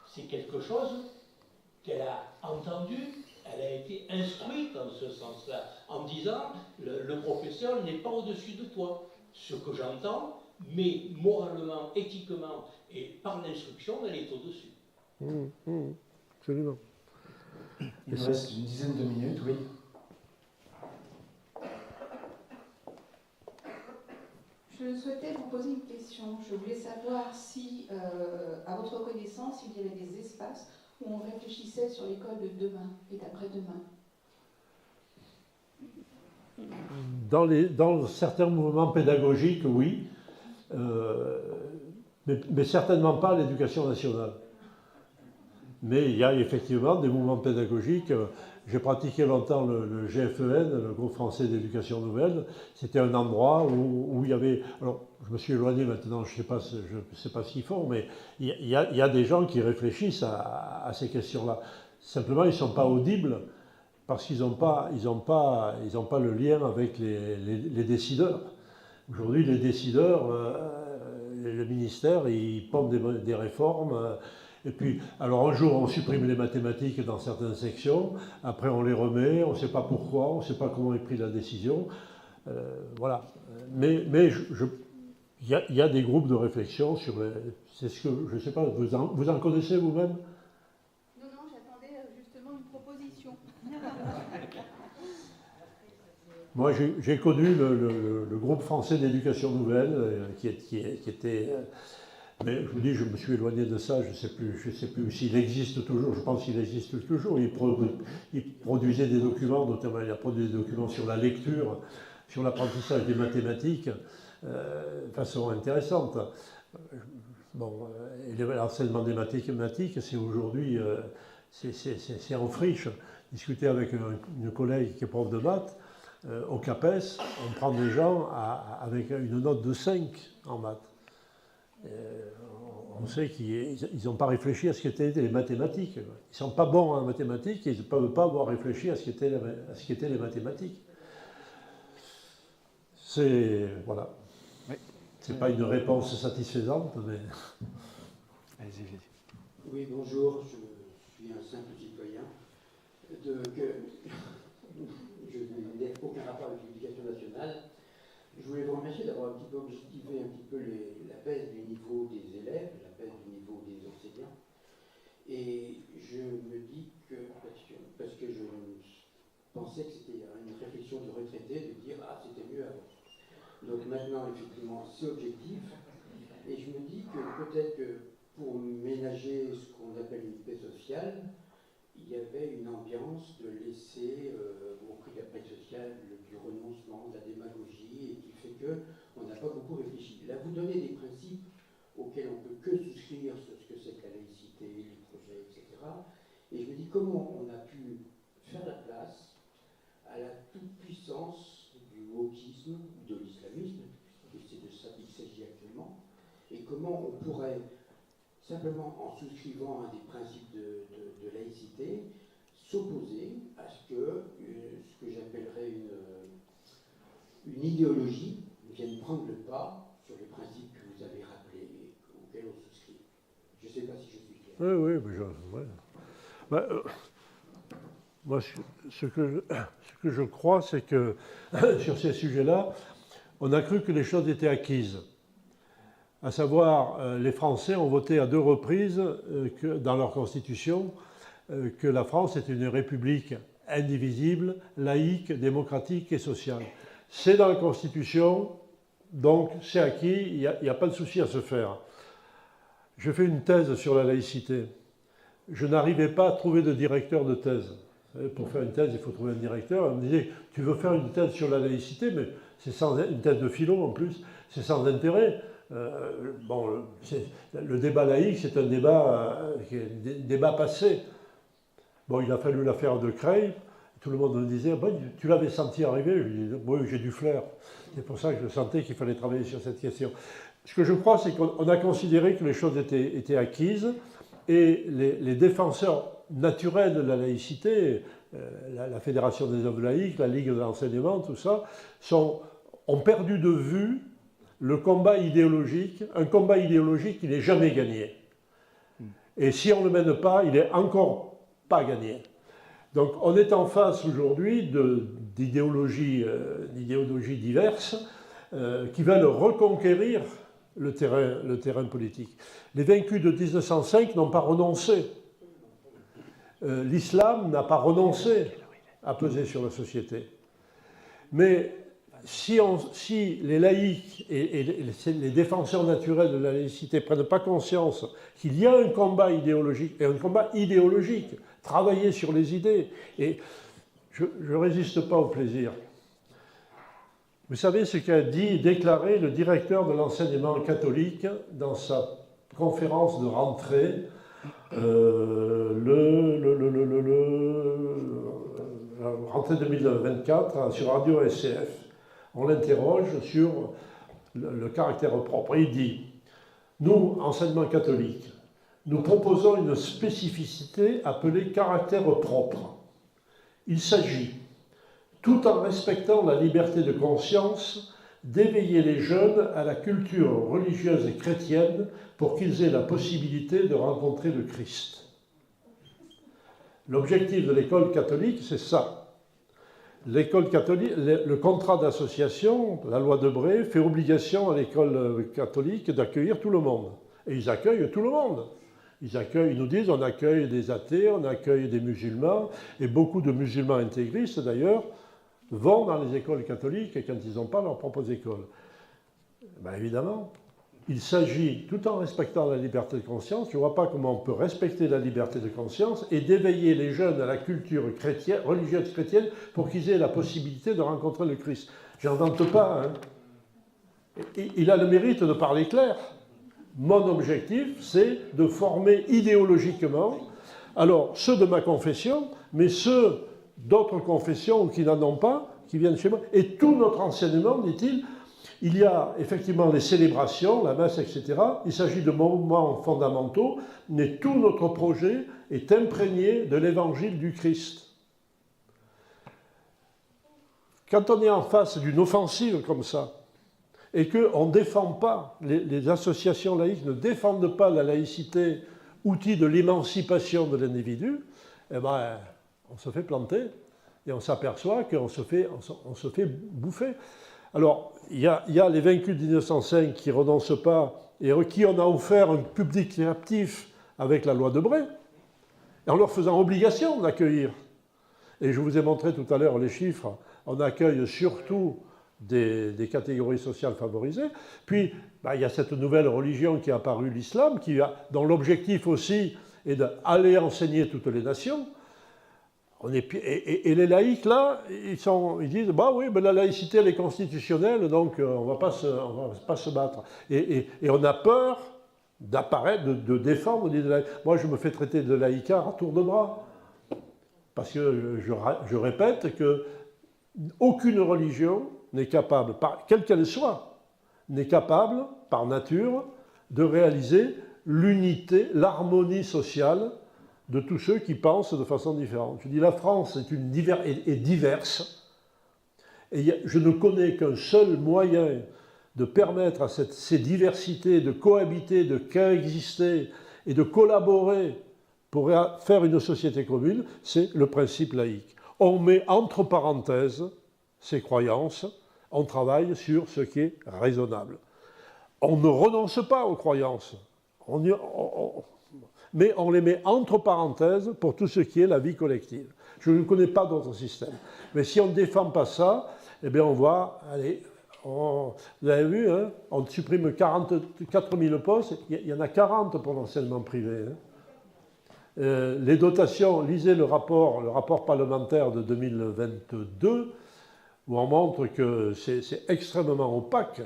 S6: C'est quelque chose qu'elle a entendu, elle a été instruite dans ce sens-là, en disant le professeur n'est pas au-dessus de toi. Ce que j'entends, mais moralement, éthiquement et par l'instruction, elle est au-dessus.
S3: Absolument.
S1: Il nous reste une dizaine de minutes, oui.
S7: Je souhaitais vous poser une question. Je voulais savoir si, à votre connaissance, il y avait des espaces où on réfléchissait sur l'école de demain et d'après-demain.
S3: Dans certains mouvements pédagogiques, oui, mais certainement pas l'éducation nationale. Mais il y a effectivement des mouvements pédagogiques. J'ai pratiqué longtemps le GFEN, le groupe français d'éducation nouvelle. C'était un endroit où il y avait... Alors, je me suis éloigné maintenant, je ne sais pas ce qu'ils font, mais il y a des gens qui réfléchissent à ces questions-là. Simplement, ils ne sont pas audibles parce qu'ils n'ont pas le lien avec les décideurs. Aujourd'hui, les décideurs, le ministère, il pompe des réformes. Et puis, alors un jour, on supprime les mathématiques dans certaines sections, après on les remet, on ne sait pas pourquoi, on ne sait pas comment est prise la décision. Voilà. Mais il y a des groupes de réflexion sur les... C'est ce que, je ne sais pas, vous en connaissez vous-même?
S7: Non, non, j'attendais justement une proposition.
S3: Moi, j'ai connu le groupe français d'éducation nouvelle, qui était... mais je vous dis, je me suis éloigné de ça, je ne sais plus s'il existe toujours, je pense qu'il existe toujours. Il produisait des documents, notamment il a produit des documents sur la lecture, sur l'apprentissage des mathématiques, de façon intéressante. Bon, l'enseignement des mathématiques, c'est aujourd'hui, c'est en friche. Discuter avec une collègue qui est prof de maths, au CAPES, on prend des gens avec une note de 5 en maths. On sait qu'ils n'ont pas réfléchi à ce qu'étaient les mathématiques. Ils ne sont pas bons en mathématiques et ils ne peuvent pas avoir réfléchi à ce qu'étaient les mathématiques. C'est... Voilà.
S1: Oui.
S3: C'est pas une réponse satisfaisante, mais...
S1: Allez-y.
S8: Oui, bonjour, je suis un simple citoyen. Je n'ai aucun rapport avec l'éducation nationale. Je voulais vous remercier d'avoir un petit peu objectivé un petit peu la baisse du niveau des élèves, la baisse du niveau des enseignants. Et je me dis que, parce que je pensais que c'était une réflexion de retraité de dire « Ah, c'était mieux avant ». Donc maintenant, effectivement, c'est objectif. Et je me dis que peut-être que pour ménager ce qu'on appelle une paix sociale, il y avait une ambiance de laisser au prix de la paix sociale du renoncement, de la démagogie, et qui fait qu'on n'a pas beaucoup réfléchi. Là, vous donnez des principes auxquels on ne peut que souscrire sur ce que c'est que la laïcité, les projets, etc. Et je me dis comment on a pu faire la place à la toute-puissance du wokisme, de l'islamisme, et c'est de ça qu'il s'agit actuellement, et comment on pourrait, simplement en souscrivant à des principes de laïcité, s'opposer à ce que j'appellerais une idéologie vienne prendre le pas sur les principes que vous avez rappelés et auxquels on souscrit. Je ne sais pas si je suis clair.
S3: Oui, ouais. Moi, ce que je crois, c'est que sur ces sujets-là, on a cru que les choses étaient acquises. À savoir, les Français ont voté à 2 reprises dans leur constitution que la France est une république indivisible, laïque, démocratique et sociale. C'est dans la Constitution, donc c'est acquis, il n'y a pas de souci à se faire. Je fais une thèse sur la laïcité. Je n'arrivais pas à trouver de directeur de thèse. Pour faire une thèse, il faut trouver un directeur. On me disait, tu veux faire une thèse sur la laïcité, mais c'est une thèse de philo en plus, c'est sans intérêt. Le débat laïque, c'est un débat passé. Bon, il a fallu l'affaire de Creil. Tout le monde me disait, tu l'avais senti arriver? Je lui disais, oui, j'ai du flair. C'est pour ça que je sentais qu'il fallait travailler sur cette question. Ce que je crois, c'est qu'on a considéré que les choses étaient acquises et les défenseurs naturels de la laïcité, la Fédération des hommes laïcs, la Ligue de l'enseignement, tout ça, ont perdu de vue le combat idéologique, un combat idéologique qui n'est jamais gagné. Et si on ne le mène pas, il n'est encore pas gagné. Donc on est en face aujourd'hui d'idéologies diverses qui veulent reconquérir le terrain politique. Les vaincus de 1905 n'ont pas renoncé. L'islam n'a pas renoncé à peser sur la société. Mais si les laïcs et les défenseurs naturels de la laïcité ne prennent pas conscience qu'il y a un combat idéologique, et un combat idéologique, travailler sur les idées, et je ne résiste pas au plaisir. Vous savez ce qu'a déclaré le directeur de l'enseignement catholique dans sa conférence de rentrée rentrée 2024 sur Radio SCF. On l'interroge sur le caractère propre. Il dit, nous, enseignement catholique, nous proposons une spécificité appelée caractère propre. Il s'agit, tout en respectant la liberté de conscience, d'éveiller les jeunes à la culture religieuse et chrétienne pour qu'ils aient la possibilité de rencontrer le Christ. L'objectif de l'école catholique, c'est ça. L'école catholique, le contrat d'association, la loi de Bray, fait obligation à l'école catholique d'accueillir tout le monde. Et ils accueillent tout le monde. Ils nous disent, on accueille des athées, on accueille des musulmans, et beaucoup de musulmans intégristes, d'ailleurs, vont dans les écoles catholiques quand ils n'ont pas leurs propres écoles. Ben évidemment, il s'agit, tout en respectant la liberté de conscience, je ne vois pas comment on peut respecter la liberté de conscience et d'éveiller les jeunes à la culture chrétienne, religieuse chrétienne pour qu'ils aient la possibilité de rencontrer le Christ. Je n'invente pas. Hein. Il a le mérite de parler clair. Mon objectif, c'est de former idéologiquement, alors ceux de ma confession, mais ceux d'autres confessions ou qui n'en ont pas, qui viennent chez moi. Et tout notre enseignement, dit-il, il y a effectivement les célébrations, la messe, etc. Il s'agit de moments fondamentaux, mais tout notre projet est imprégné de l'évangile du Christ. Quand on est en face d'une offensive comme ça, et qu'on ne défend pas, les associations laïques ne défendent pas la laïcité, outil de l'émancipation de l'individu, eh ben, on se fait planter et on s'aperçoit qu'on se fait bouffer. Alors, il y a les vaincus de 1905 qui ne renoncent pas et à qui on a offert un public captif avec la loi de Bray, en leur faisant obligation d'accueillir. Et je vous ai montré tout à l'heure les chiffres, on accueille surtout des catégories sociales favorisées. Puis, il y a cette nouvelle religion qui est apparue, l'islam, dont l'objectif aussi est d'aller enseigner toutes les nations. Et les laïcs, là, ils disent, oui, mais la laïcité, elle est constitutionnelle, donc on ne va pas se battre. Et on a peur d'apparaître, de défendre. Moi, je me fais traiter de laïcard à tour de bras. Parce que je répète qu'aucune religion n'est capable, quelle qu'elle soit, n'est capable, par nature, de réaliser l'unité, l'harmonie sociale de tous ceux qui pensent de façon différente. Je dis, la France est diverse, et je ne connais qu'un seul moyen de permettre à ces diversités de cohabiter, de coexister et de collaborer pour faire une société commune, c'est le principe laïque. On met entre parenthèses ces croyances, on travaille sur ce qui est raisonnable. On ne renonce pas aux croyances, mais on les met entre parenthèses pour tout ce qui est la vie collective. Je ne connais pas d'autre système. Mais si on ne défend pas ça, eh bien on va aller... vous avez vu, hein, on supprime 44 000 postes, il y en a 40 pour l'enseignement privé. Hein. Les dotations, lisez le rapport parlementaire de 2022, où on montre que c'est extrêmement opaque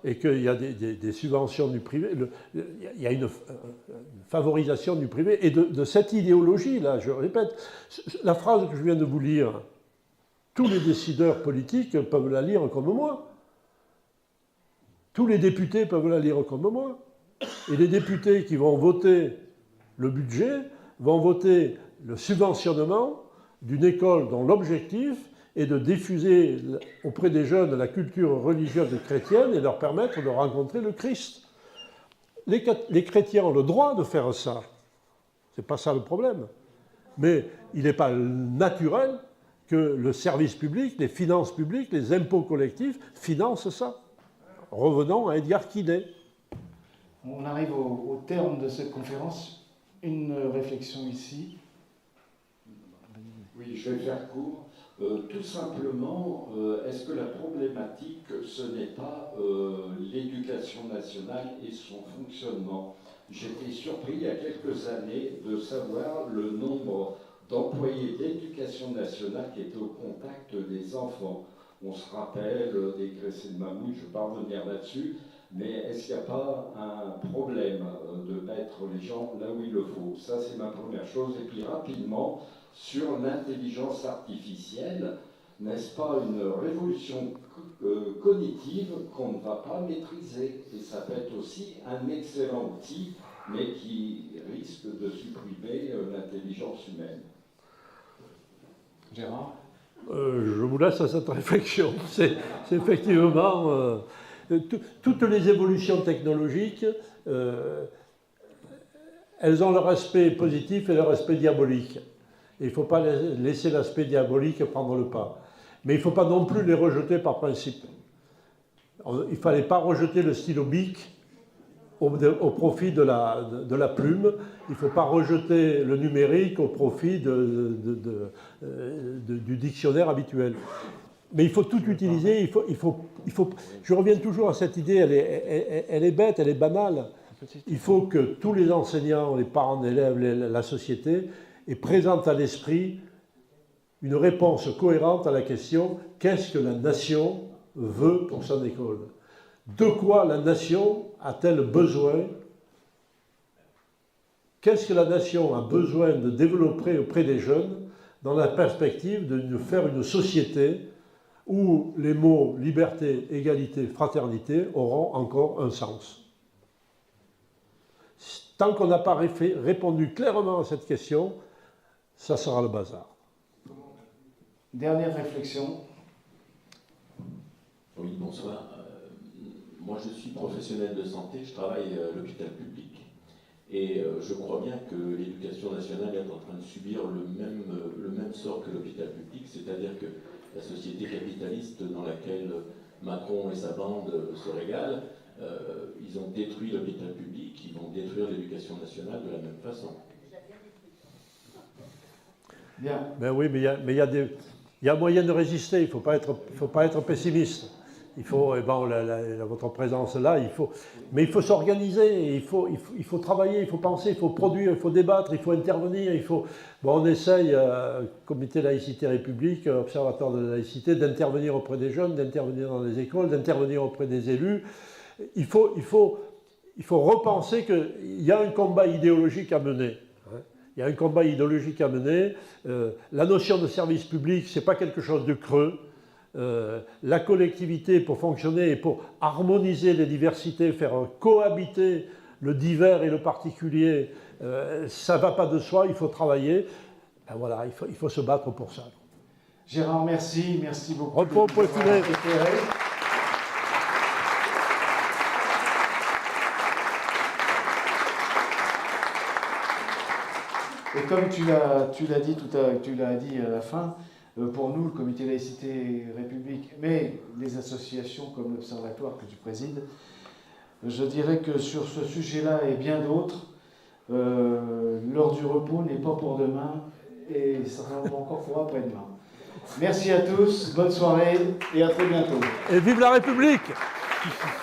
S3: et qu'il y a des subventions du privé, il y a une favorisation du privé et de cette idéologie-là, je répète. La phrase que je viens de vous lire, tous les décideurs politiques peuvent la lire comme moi. Tous les députés peuvent la lire comme moi. Et les députés qui vont voter le budget vont voter le subventionnement d'une école dont l'objectif est de diffuser auprès des jeunes la culture religieuse chrétienne et leur permettre de rencontrer le Christ. Les chrétiens ont le droit de faire ça. C'est pas ça le problème. Mais il n'est pas naturel que le service public, les finances publiques, les impôts collectifs financent ça. Revenons à Edgar Quinet.
S1: On arrive au terme de cette conférence. Une réflexion ici.
S9: Oui, je vais faire court. Tout simplement, est-ce que la problématique, ce n'est pas l'éducation nationale et son fonctionnement? J'étais surpris il y a quelques années de savoir le nombre d'employés d'éducation nationale qui étaient au contact des enfants. On se rappelle des Graissé de Mamouche, je ne vais pas revenir là-dessus, mais est-ce qu'il n'y a pas un problème de mettre les gens là où il le faut? Ça, c'est ma première chose. Et puis rapidement, sur l'intelligence artificielle, n'est-ce pas une révolution cognitive qu'on ne va pas maîtriser? Et ça peut être aussi un excellent outil, mais qui risque de supprimer l'intelligence humaine.
S1: Gérard?
S3: Je vous laisse à cette réflexion. C'est effectivement... toutes les évolutions technologiques, elles ont leur aspect positif et leur aspect diabolique. Et il ne faut pas laisser l'aspect diabolique prendre le pas. Mais il ne faut pas non plus les rejeter par principe. Il ne fallait pas rejeter le stylo bic au profit de la plume. Il ne faut pas rejeter le numérique au profit du dictionnaire habituel. Mais il faut tout utiliser. Je reviens toujours à cette idée, elle est bête, elle est banale. Il faut que tous les enseignants, les parents d'élèves, la société, présentent à l'esprit une réponse cohérente à la question « Qu'est-ce que la nation veut pour son école ?» De quoi la nation a-t-elle besoin? Qu'est-ce que la nation a besoin de développer auprès des jeunes dans la perspective de faire une société où les mots liberté, égalité, fraternité auront encore un sens? Tant qu'on n'a pas répondu clairement à cette question, ça sera le bazar.
S1: Dernière réflexion.
S10: Oui, bonsoir. Moi, je suis professionnel de santé, je travaille à l'hôpital public. Et je crois bien que l'éducation nationale est en train de subir le même sort que l'hôpital public, c'est-à-dire que la société capitaliste dans laquelle Macron et sa bande se régalent, ils ont détruit l'hôpital public, ils vont détruire l'éducation nationale de la même façon.
S1: Bien.
S3: Ben oui, mais il y a moyen de résister, il ne faut pas être pessimiste. Il faut, votre présence là, mais il faut s'organiser, il faut travailler, il faut penser, il faut produire, il faut débattre, il faut intervenir, on essaye, Comité Laïcité République, Observatoire de la laïcité, d'intervenir auprès des jeunes, d'intervenir dans les écoles, d'intervenir auprès des élus. Il faut repenser qu'il y a un combat idéologique à mener. Il y a un combat idéologique à mener. La notion de service public, ce n'est pas quelque chose de creux. La collectivité, pour fonctionner et pour harmoniser les diversités, faire cohabiter le divers et le particulier, ça ne va pas de soi, il faut travailler. Ben voilà, il faut se battre pour ça.
S1: Gérard, merci beaucoup.
S3: Repos pour filer.
S1: Et comme tu l'as dit à la fin, pour nous, le Comité Laïcité République, mais les associations comme l'Observatoire que tu présides, je dirais que sur ce sujet-là et bien d'autres, l'heure du repos n'est pas pour demain et ça sera encore pour après-demain. Merci à tous, bonne soirée et à très bientôt.
S3: Et vive la République!